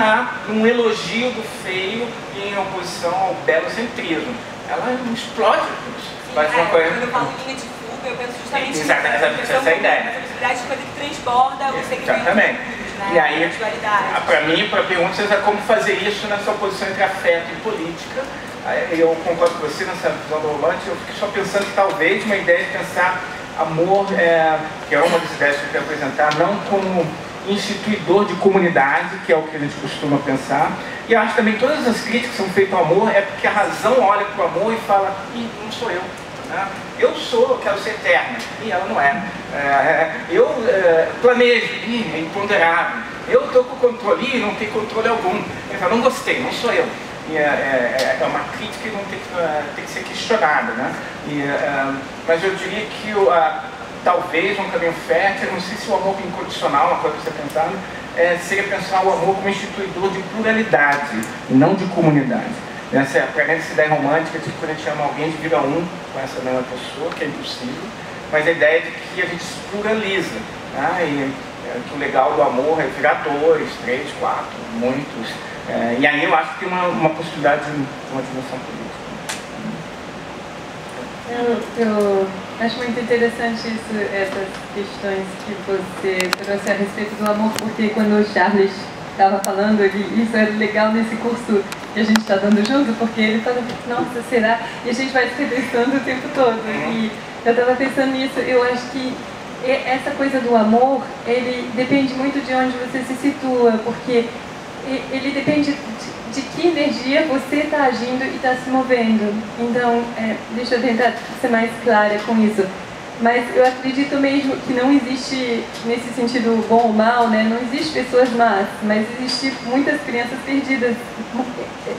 num elogio do feio em oposição ao belocentrismo. Ela explode isso. Faz uma coisa... Quando eu falo linha de fuga, eu penso justamente essa é a ideia. Essa possibilidade de coisa que transborda o segmento. Exatamente. Né? E aí, para mim, para a pergunta, é como fazer isso nessa oposição entre afeto e política. Eu concordo com você nessa visão do romântico. Eu fiquei só pensando que talvez uma ideia de pensar a amor, que é uma das ideias que eu quero apresentar, não como instituidor de comunidade, que é o que a gente costuma pensar. E eu acho também que todas as críticas que são feitas ao amor é porque a razão olha para o amor e fala: ih, não sou eu. Eu quero ser eterna, e ela não é. Eu planejo, e é imponderável. Eu estou com o controle, e não tem controle algum. Ele fala: não gostei, não sou eu. E é uma crítica que não tem que ser questionada, né? Mas eu diria que talvez um caminho fértil, não sei se o amor incondicional, uma coisa que você pensando, seria pensar o amor como instituidor de pluralidade, não de comunidade. Para essa ideia romântica de que quando a gente ama alguém, a gente vira um com essa mesma pessoa, que é impossível, mas a ideia de que a gente se pluraliza, né? E que o legal do amor é virar 2, 3, 4, muitos. E aí eu acho que tem uma possibilidade de uma dimensão política. Eu acho muito interessante essas questões que você trouxe a respeito do amor, porque quando o Charles estava falando, isso é legal nesse curso que a gente está dando junto, porque ele fala: nossa, será? E a gente vai se repensando o tempo todo. E eu estava pensando nisso, eu acho que essa coisa do amor, ele depende muito de onde você se situa, porque ele depende de que energia você está agindo e está se movendo. Então, deixa eu tentar ser mais clara com isso. Mas eu acredito mesmo que não existe, nesse sentido bom ou mal, né? Não existe pessoas más, mas existe muitas crianças perdidas.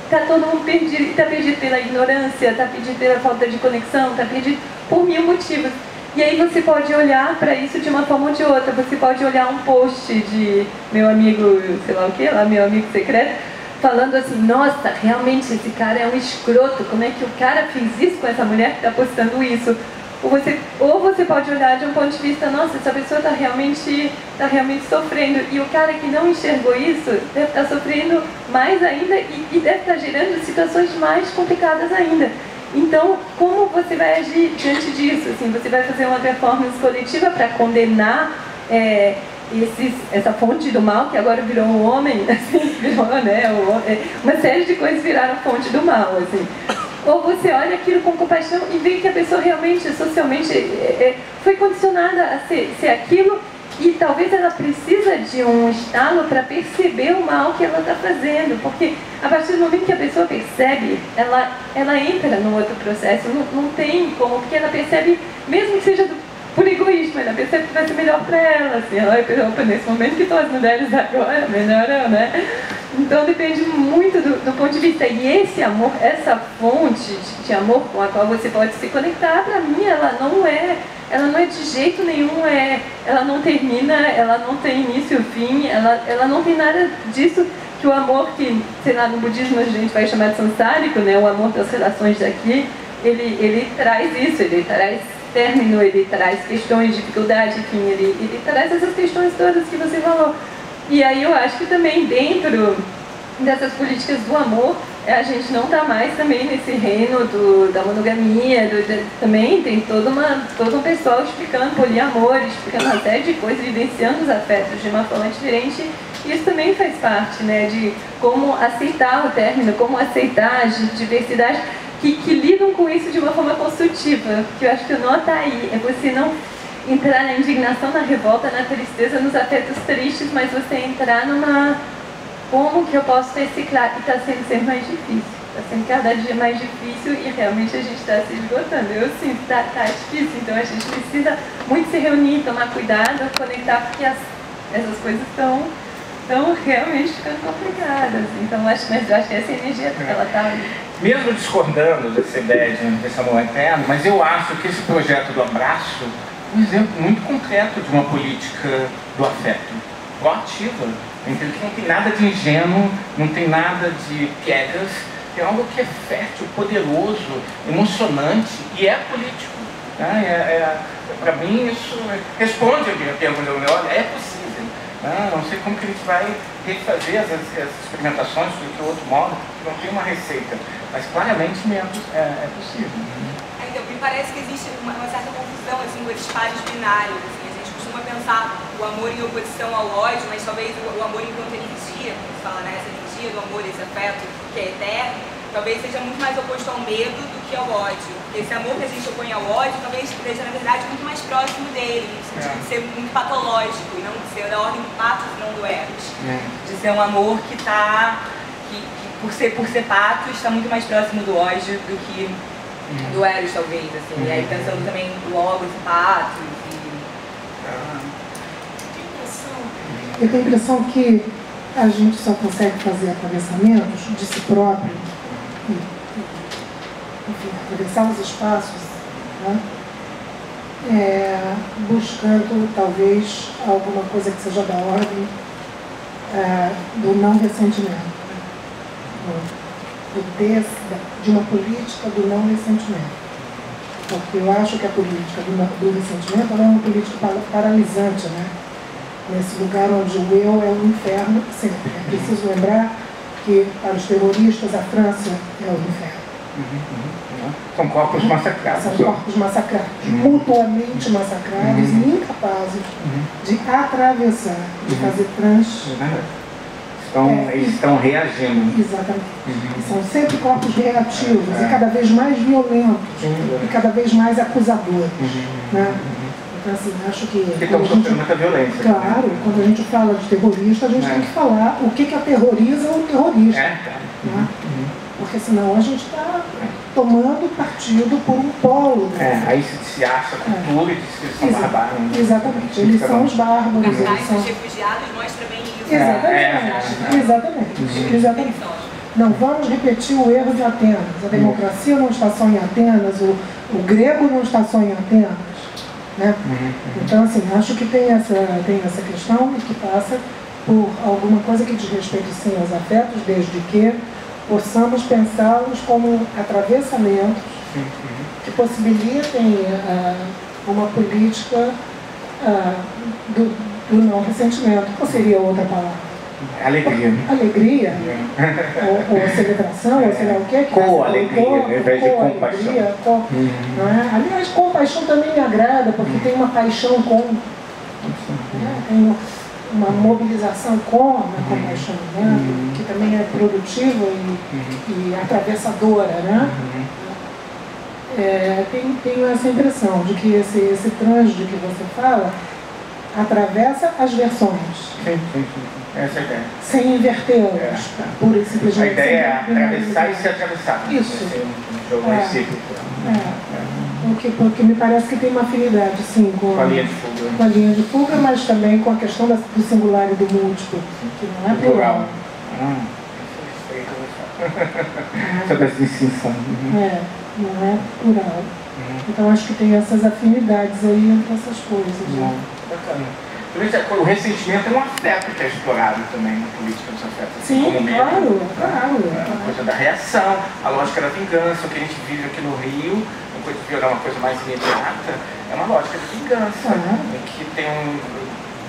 Está todo mundo perdido, está perdido pela ignorância, está perdido pela falta de conexão, está perdido por 1000 motivos. E aí você pode olhar para isso de uma forma ou de outra. Você pode olhar um post de meu amigo, sei lá o que, lá meu amigo secreto, falando assim: nossa, realmente esse cara é um escroto, como é que o cara fez isso com essa mulher que está postando isso? Ou você pode olhar de um ponto de vista: nossa, essa pessoa está realmente sofrendo, e o cara que não enxergou isso deve estar sofrendo mais ainda e deve estar gerando situações mais complicadas ainda. Então, como você vai agir diante disso? Assim, você vai fazer uma performance coletiva para condenar essa fonte do mal, que agora virou um homem, assim, virou, né, uma série de coisas viraram fonte do mal, assim. Ou você olha aquilo com compaixão e vê que a pessoa realmente, socialmente, foi condicionada a ser aquilo, e talvez ela precisa de um estalo para perceber o mal que ela está fazendo, porque a partir do momento que a pessoa percebe, ela entra num outro processo, não tem como, porque ela percebe, mesmo que seja por egoísmo, ela percebe que vai ser melhor para ela, assim, opa, nesse momento que estão as mulheres agora, melhor eu, né? Então depende muito do ponto de vista, e esse amor, essa fonte de amor com a qual você pode se conectar, para mim ela não é de jeito nenhum, ela não termina, ela não tem início e fim, ela não tem nada disso que o amor que, sei lá, no budismo a gente vai chamar de samsárico, né, o amor das relações daqui, ele traz isso, ele traz término, ele traz questões, dificuldade, enfim, ele traz essas questões todas que você falou. E aí eu acho que também dentro dessas políticas do amor, a gente não está mais também nesse reino da monogamia, também tem todo um pessoal explicando poliamor, explicando uma série de coisas, vivenciando os afetos de uma forma diferente. Isso também faz parte, né, de como aceitar o término, como aceitar as diversidades que lidam com isso de uma forma construtiva, que eu acho que o nó está aí, é você não entrar na indignação, na revolta, na tristeza, nos afetos tristes, mas você entrar numa... Como que eu posso reciclar? E está sendo sempre mais difícil. Está sendo cada dia mais difícil e realmente a gente está se esgotando. Eu sinto, está difícil. Então a gente precisa muito se reunir, tomar cuidado, conectar, porque essas coisas estão realmente ficando complicadas. Então mas eu acho que essa energia, ela está ali. Mesmo discordando dessa ideia desse amor eterno, mas eu acho que esse projeto do abraço é um exemplo muito concreto de uma política do afeto, proativa, em que não tem nada de ingênuo, não tem nada de piegas, é algo que é fértil, poderoso, emocionante e é político. Para mim isso responde a pergunta do meu, olha, é possível. Não sei como que a gente vai refazer as experimentações de outro modo, que não tem uma receita, mas claramente é possível. Então, me parece que existe uma certa confusão assim, com esses pares binários. Assim, a gente costuma pensar o amor em oposição ao ódio, mas talvez o amor enquanto energia, como se fala, né? Essa energia do amor, esse afeto que é eterno, talvez seja muito mais oposto ao medo do que ao ódio. Esse amor que a gente opõe ao ódio talvez esteja, na verdade, muito mais próximo dele, no sentido de ser muito patológico, e não de ser da ordem do pathos, não do eros. De ser um amor que está, por ser pathos, está muito mais próximo do ódio do que do eros, talvez. Assim. E aí pensando também logos e pathos. Eu tenho a impressão que a gente só consegue fazer atravessamentos de si próprio, enfim, atravessar os espaços, né? Buscando talvez alguma coisa que seja da ordem do não ressentimento, de uma política do não ressentimento. Porque eu acho que a política do ressentimento ela é uma política paralisante, né? Nesse lugar onde o eu é um inferno sempre. É preciso lembrar que para os terroristas a França é o inferno. São corpos massacrados. São corpos massacrados, mutuamente massacrados e incapazes de atravessar, de fazer Eles estão reagindo. Exatamente. E são sempre corpos reativos e cada vez mais violentos e cada vez mais acusadores. Né? Então, assim, acho que estão sofrendo muita violência. Claro, quando a gente fala de terrorista, a gente tem que falar o que aterroriza o terrorista. Né? Porque senão a gente está tomando partido por um polo. Aí se acha cultura e diz que eles são bárbaros. Exatamente, eles são os bárbaros. Os refugiados mostra bem isso. Exatamente. Não vamos repetir o erro de Atenas. A democracia não está só em Atenas, o grego não está só em Atenas. Né? Então, assim, acho que tem essa questão e que passa por alguma coisa que diz respeito, sim, aos afetos, desde que possamos pensá-los como atravessamentos que possibilitem uma política do não ressentimento. Qual seria outra palavra? Alegria. Alegria, ou celebração, ou sei lá o que. Co-alegria, ao invés de compaixão. Não é? Aliás, compaixão também me agrada, porque tem uma paixão com, tem uma mobilização com a compaixão, né? Que também é produtiva e atravessadora. Né? Tenho essa impressão de que esse trânsito que você fala atravessa as versões. Essa é a ideia. Sem invertê-las, pura e simplesmente. A ideia é atravessar e ser atravessado. Isso. Porque me parece que tem uma afinidade, sim, com a linha de fuga. Com a linha de fuga, mas também com a questão do singular e do múltiplo, que não é plural. Sobre essa distinção. Não é plural. Então acho que tem essas afinidades aí entre essas coisas. Bacana. O ressentimento é um afeto que é explorado também na política dos afetos. Sim, como claro. A coisa da reação, a lógica da vingança, o que a gente vive aqui no Rio, uma coisa de virar uma coisa mais imediata, é uma lógica de vingança, em que tem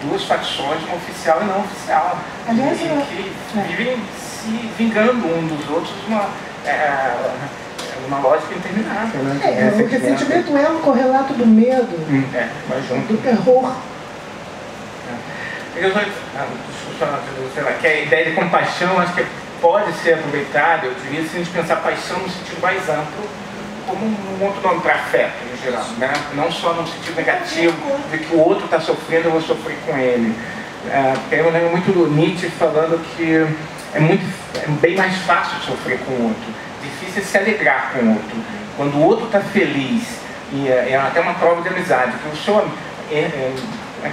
duas facções, uma oficial e não oficial, aliás, que vivem se vingando um dos outros uma lógica interminável. Né? O ressentimento é um correlato do medo, do terror. Sei lá, que a ideia de compaixão acho que pode ser aproveitada, eu diria, se a gente pensar paixão no sentido mais amplo, como um outro nome para afeto, em geral, né? Não só no sentido negativo, de que o outro está sofrendo, eu vou sofrer com ele. Eu lembro muito do Nietzsche falando que é bem mais fácil sofrer com o outro, difícil é se alegrar com o outro. Quando o outro está feliz, e é até uma prova de amizade, que o seu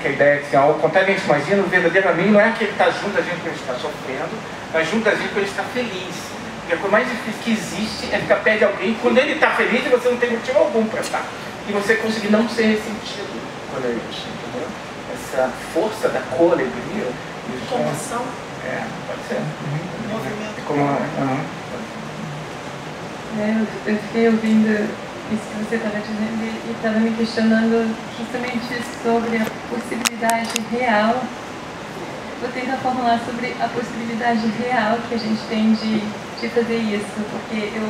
que a ideia é que, ao contrário, a gente imagina, o verdadeiro amigo não é aquele que está junto da gente quando a gente está sofrendo, mas junto da gente quando a gente está feliz. Porque a coisa mais difícil que existe é ficar perto de alguém quando ele está feliz e você não tem motivo algum para estar. E você conseguir não ser ressentido quando é isso, entendeu? Essa força da co-alegria. Comoção. Pode ser. Movimento. Eu fiquei ouvindo isso que você estava dizendo e estava me questionando justamente sobre a possibilidade real. Vou tentar formular sobre a possibilidade real que a gente tem de fazer isso, porque eu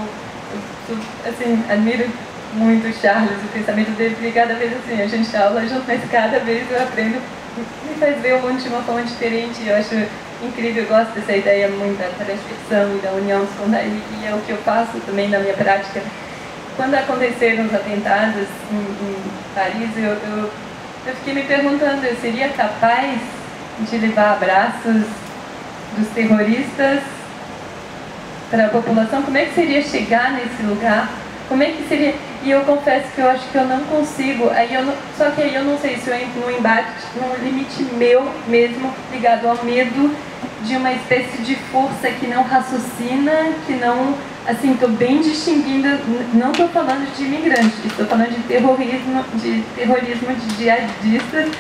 assim, admiro muito o Charles, o pensamento dele, porque cada vez assim, a gente dá aula junto, mas cada vez eu aprendo, me faz ver o mundo de uma forma diferente. Eu acho incrível, eu gosto dessa ideia muito da transversão e da união espontânea, e é o que eu faço também na minha prática. Quando aconteceram os atentados em Paris, eu fiquei me perguntando, eu seria capaz de levar abraços dos terroristas para a população? Como é que seria chegar nesse lugar? Como é que seria? E eu confesso que eu acho que eu não consigo. Só que aí eu não sei se eu entro num embate, num limite meu mesmo, ligado ao medo de uma espécie de força que não raciocina, que não... Assim, estou bem distinguindo, não estou falando de imigrantes, estou falando de terrorismo de jihadistas.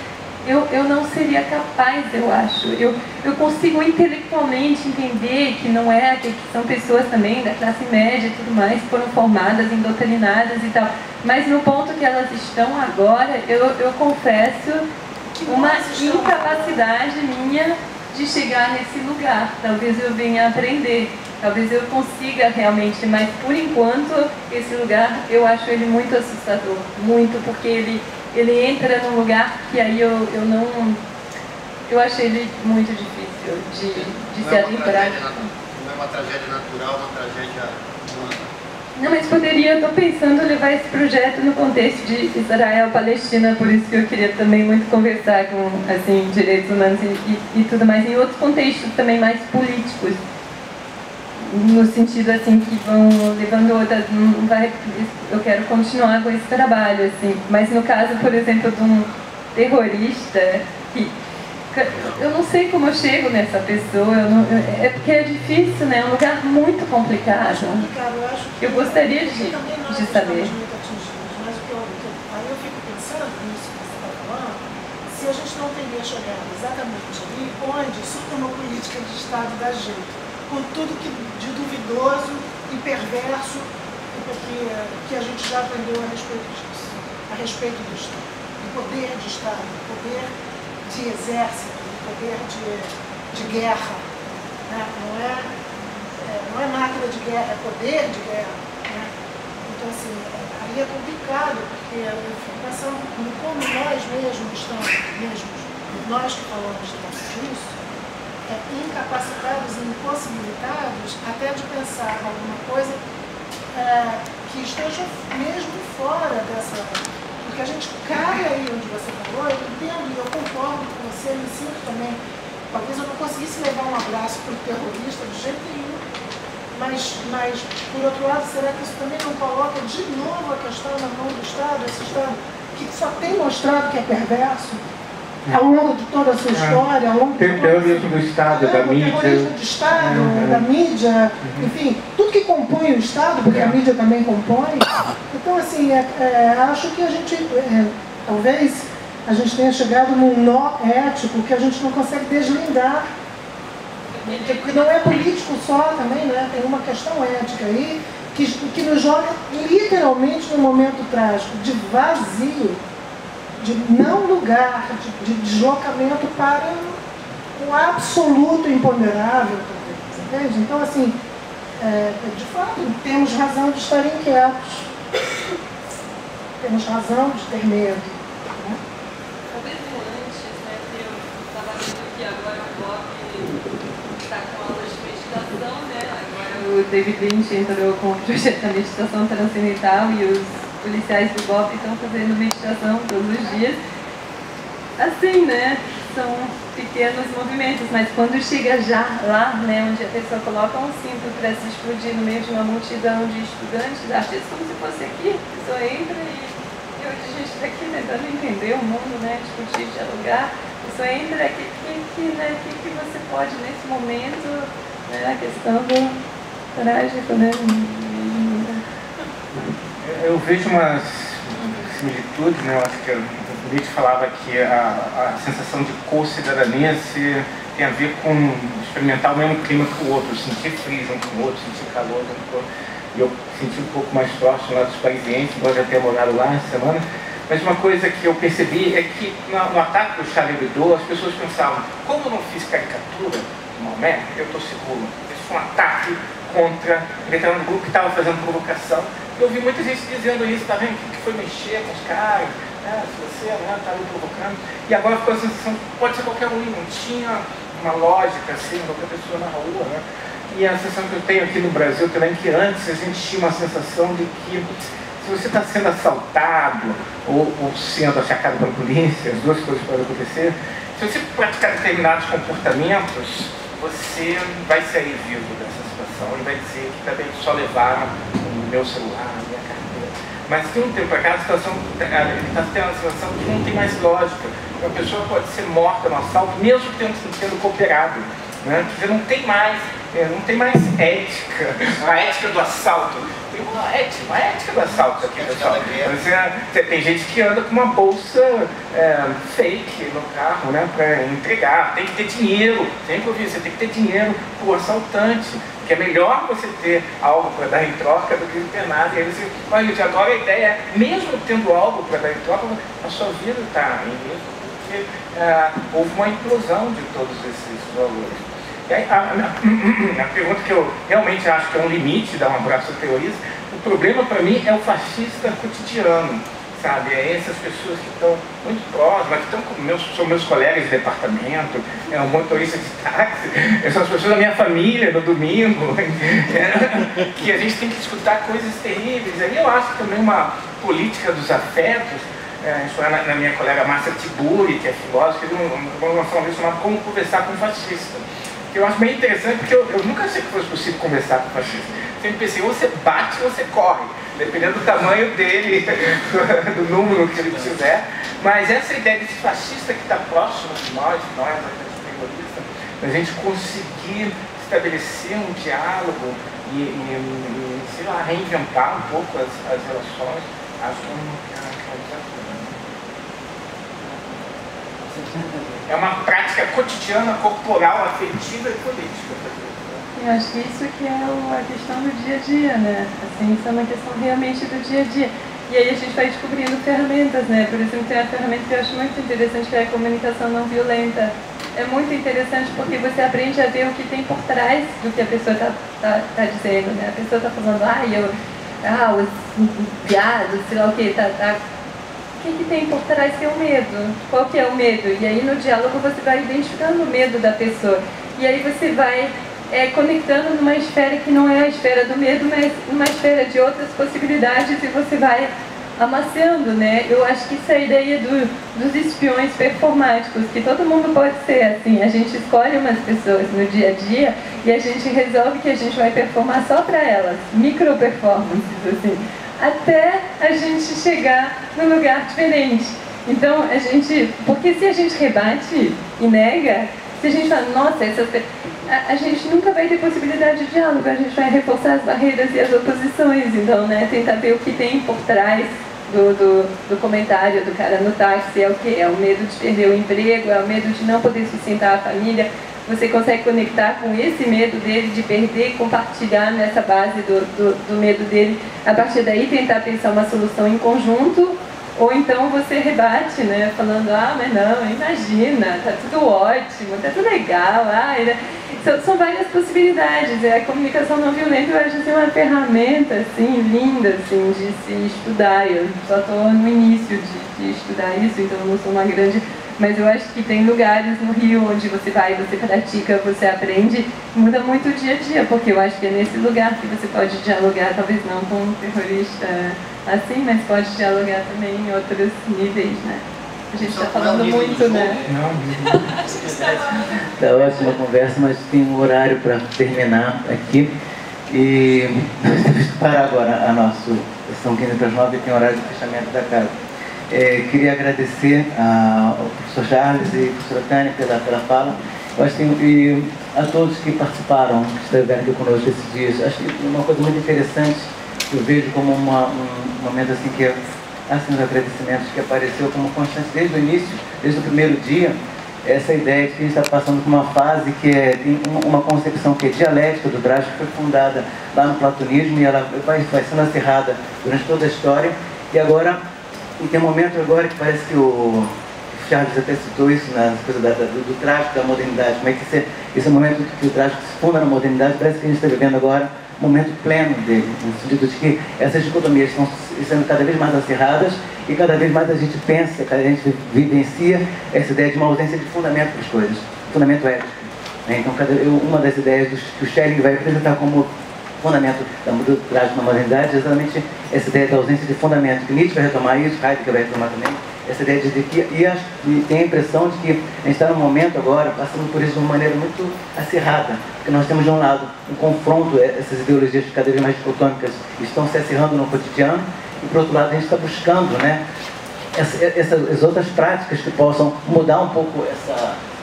Eu não seria capaz, eu acho. Eu consigo intelectualmente entender que não é, que são pessoas também da classe média e tudo mais, que foram formadas, indoutrinadas e tal. Mas no ponto que elas estão agora, eu confesso uma incapacidade minha de chegar nesse lugar. Talvez eu venha aprender, talvez eu consiga realmente, mas por enquanto esse lugar eu acho ele muito assustador, muito, porque ele entra num lugar que aí eu achei ele muito difícil de se adentrar. Não é uma tragédia natural, uma tragédia humana. Não, mas poderia, estou pensando em levar esse projeto no contexto de Israel-Palestina, por isso que eu queria também muito conversar com, assim, direitos humanos e tudo mais, em outros contextos também mais políticos, no sentido, assim, que vão levando outras, eu quero continuar com esse trabalho, assim, mas no caso, por exemplo, de um terrorista, eu não sei como eu chego nessa pessoa, é porque é difícil, né? É um lugar muito complicado. Eu gostaria de saber. Mas aí eu fico pensando nisso que você está falando, se a gente não teria chegado exatamente ali onde isso tornou política de Estado da gente, com tudo de duvidoso e perverso que a gente já aprendeu a respeito disso, a respeito do Estado, do poder de Estado, do poder de exército, do poder de guerra. Né? Não é máquina de guerra, é poder de guerra. Né? Então, assim, aí é complicado, porque eu fico pensando em como nós mesmos estamos, nós que falamos disso, incapacitados e impossibilitados até de pensar alguma coisa que esteja mesmo fora dessa... Porque a gente cai aí onde você falou, eu entendo e eu concordo com você, me sinto também. Talvez eu não conseguisse levar um abraço para o terrorista de jeito nenhum, mas, por outro lado, será que isso também não coloca de novo a questão na mão do Estado, esse Estado que só tem mostrado que é perverso? Ao longo de toda a sua história, ao longo de todo o terrorismo do Estado, da mídia. O terrorismo do Estado, da mídia, enfim, tudo que compõe o Estado, porque a mídia também compõe. Então, assim, acho que a gente, talvez, a gente tenha chegado num nó ético que a gente não consegue deslindar. Porque não é político só também, né? Tem uma questão ética aí que nos joga literalmente num momento trágico, de vazio, de não lugar, de deslocamento para o absoluto imponderável, talvez, entende? Então, assim, de fato, temos razão de estar inquietos, temos razão de ter medo. Né? Talvez antes, né, eu estava vendo que agora o Bob está com aulas de meditação, né? Agora o David Lynch entrou com o projeto da meditação transcendental e os policiais do BOP estão fazendo meditação todos os dias. Assim, né? São pequenos movimentos, mas quando chega já lá, né, onde a pessoa coloca um cinto para se explodir no meio de uma multidão de estudantes, acha isso como se fosse aqui, a pessoa entra e hoje a gente está aqui tentando entender o mundo, né? Discutir, dialogar, a pessoa entra, né, que você pode nesse momento, né, a questão do trágico, né? Eu vejo umas similitudes, né? Eu acho que o Nietzsche falava que a sensação de co-cidadania tem a ver com experimentar o mesmo clima que o outro, sentir frio junto com o outro, sentir calor junto com o outro. E eu senti um pouco mais próximo lá dos parisienses, embora já tenha morado lá essa semana. Mas uma coisa que eu percebi é que no ataque do Charlie Hebdo, as pessoas pensavam, como eu não fiz caricatura do Maomé, eu estou seguro. Isso foi um ataque contra ele estava no grupo que estava fazendo provocação. Eu ouvi muita gente dizendo isso, tá vendo? Que foi mexer com os caras, né? Se você está ali provocando. E agora ficou a sensação que pode ser qualquer um, não tinha uma lógica, assim, qualquer pessoa na rua, né? E a sensação que eu tenho aqui no Brasil também, que antes a gente tinha uma sensação de que se você está sendo assaltado ou sendo atacado pela polícia, as duas coisas podem acontecer, se você praticar determinados comportamentos, você vai sair vivo dessa situação e vai dizer que também só levaram o meu celular, a minha carteira. Mas de um tempo para cá, a situação está tendo uma situação que não tem mais lógica. Uma pessoa pode ser morta no assalto, mesmo tendo cooperado. Né? Quer dizer, não tem mais ética, a ética do assalto. Tem uma ética do assalto aqui, pessoal. Tem gente que anda com uma bolsa fake no carro, né, para entregar. Tem que ter dinheiro, sempre ouvi, você tem que ter dinheiro para o assaltante, que é melhor você ter algo para dar em troca do que não ter nada. E aí você, olha, agora a ideia é, mesmo tendo algo para dar em troca, a sua vida está em risco, porque houve uma implosão de todos esses valores. E aí, a pergunta que eu realmente acho que é um limite dar um abraço terrorista, o problema para mim é o fascista cotidiano, sabe? É essas pessoas que estão muito próximas, que estão são meus colegas de departamento, um motorista de táxi, são as pessoas da minha família no domingo, que a gente tem que escutar coisas terríveis. Aí eu acho também uma política dos afetos. Isso é na minha colega Márcia Tiburi, que é filósofa, ele lançou um livro chamado Como Conversar com um Fascista, que eu acho bem interessante, porque eu nunca achei que fosse possível conversar com o fascista. Sempre pensei, ou você bate ou você corre, dependendo do tamanho dele, do número que ele tiver. Mas essa ideia desse fascista que está próximo de nós, terroristas, a gente conseguir estabelecer um diálogo e sei lá, reinventar um pouco as relações, acho que é um é uma prática cotidiana, corporal, afetiva e política. Eu acho que isso que é a questão do dia a dia, né? Assim, isso é uma questão realmente do dia a dia. E aí a gente vai descobrindo ferramentas, né? Por exemplo, tem a ferramenta que eu acho muito interessante, que é a comunicação não violenta. É muito interessante porque você aprende a ver o que tem por trás do que a pessoa tá dizendo, né? A pessoa está falando, os viados, sei lá o que, o que tem por trás que é o medo? Qual que é o medo? E aí no diálogo você vai identificando o medo da pessoa. E aí você vai conectando numa esfera que não é a esfera do medo, mas uma esfera de outras possibilidades, e você vai amaciando, né? Eu acho que isso é a ideia dos espiões performáticos, que todo mundo pode ser assim. A gente escolhe umas pessoas no dia a dia e a gente resolve que a gente vai performar só para elas, micro performances, assim, até a gente chegar num lugar diferente. Então, porque se a gente rebate e nega, se a gente fala, nossa, a gente nunca vai ter possibilidade de diálogo, a gente vai reforçar as barreiras e as oposições. Então, né, tentar ver o que tem por trás do comentário do cara no táxi. É o quê? É o medo de perder o emprego, é o medo de não poder sustentar a família. Você consegue conectar com esse medo dele de perder e compartilhar nessa base do medo dele. A partir daí, tentar pensar uma solução em conjunto. Ou então você rebate, né, falando, mas não, imagina, tá tudo ótimo, tá tudo legal, são várias possibilidades. A comunicação não violenta, eu acho assim, uma ferramenta assim, linda assim, de se estudar. Eu só estou no início de estudar isso, então eu não sou uma grande... Mas eu acho que tem lugares no Rio onde você vai, você pratica, você aprende, muda muito o dia a dia, porque eu acho que é nesse lugar que você pode dialogar, talvez não com um terrorista assim, mas pode dialogar também em outros níveis, né? A gente está falando muito, né? Está ótima a conversa, mas tem um horário para terminar aqui. E para agora a nossa são 15h09 e tem horário de fechamento da casa. Queria agradecer ao professor Charles e à professora Tânia pela fala. Eu acho que, e a todos que participaram, que estiveram aqui conosco esses dias. Acho que uma coisa muito interessante, que eu vejo como um momento assim que assim, os agradecimentos que apareceu como constante desde o início, desde o primeiro dia, essa ideia de que a gente está passando por uma fase que tem uma concepção que é dialética do Draghi, que foi fundada lá no platonismo, e ela vai sendo acirrada durante toda a história. E agora, tem um momento agora que parece que o Charles até citou isso na coisa do trágico da modernidade, como é que esse momento que o trágico se funda na modernidade, parece que a gente está vivendo agora um momento pleno dele, no sentido de que essas dicotomias estão sendo cada vez mais acirradas e cada vez mais a gente pensa, cada vez a gente vivencia essa ideia de uma ausência de fundamento para as coisas, fundamento ético. Né? Então, uma das ideias que o Schelling vai apresentar como fundamento do traje da modernidade é exatamente essa ideia da ausência de fundamento, que Nietzsche vai retomar isso, Heidegger vai retomar também, essa ideia de que, e tem a impressão de que a gente está num momento agora, passando por isso de uma maneira muito acirrada, porque nós temos de um lado um confronto, essas ideologias cada vez mais dicotômicas estão se acirrando no cotidiano, e por outro lado a gente está buscando, né, essas outras práticas que possam mudar um pouco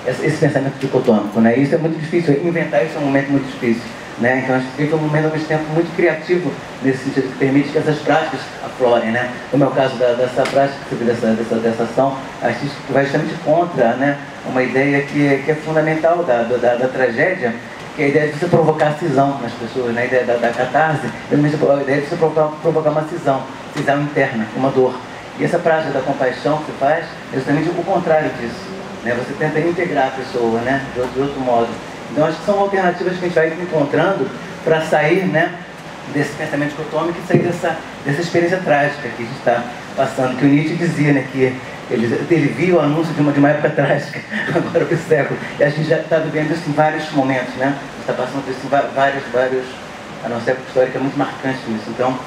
esse pensamento dicotômico, né? Isso é muito difícil, inventar isso é um momento muito difícil, né? Então a gente vive um momento ao mesmo tempo muito criativo nesse sentido, que permite que essas práticas aflorem, né? Como é o caso dessa prática, dessa ação artística, que vai justamente contra, né, uma ideia que é fundamental da tragédia, que é a ideia de você provocar cisão nas pessoas, né? A ideia da catarse, a ideia de você provocar uma cisão interna, uma dor. E essa prática da compaixão que você faz é justamente o contrário disso, né? Você tenta integrar a pessoa, né, de outro modo. Então acho que são alternativas que a gente vai encontrando para sair, né, desse pensamento dicotômico e sair dessa experiência trágica que a gente está passando, que o Nietzsche dizia, né, que ele viu o anúncio de uma época trágica, agora para o século, e a gente já está vivendo isso em vários momentos, né? A gente está passando por isso em vários, a nossa época histórica é muito marcante nisso. Então,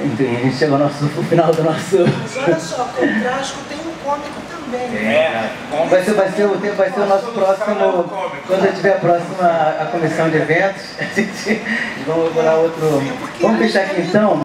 enfim, a gente chegou ao final do nosso... Mas olha só, o trágico tem um cômico também. Vai ser o nosso próximo, quando tiver a próxima a comissão de eventos, vamos elaborar outro... Vamos fechar aqui então.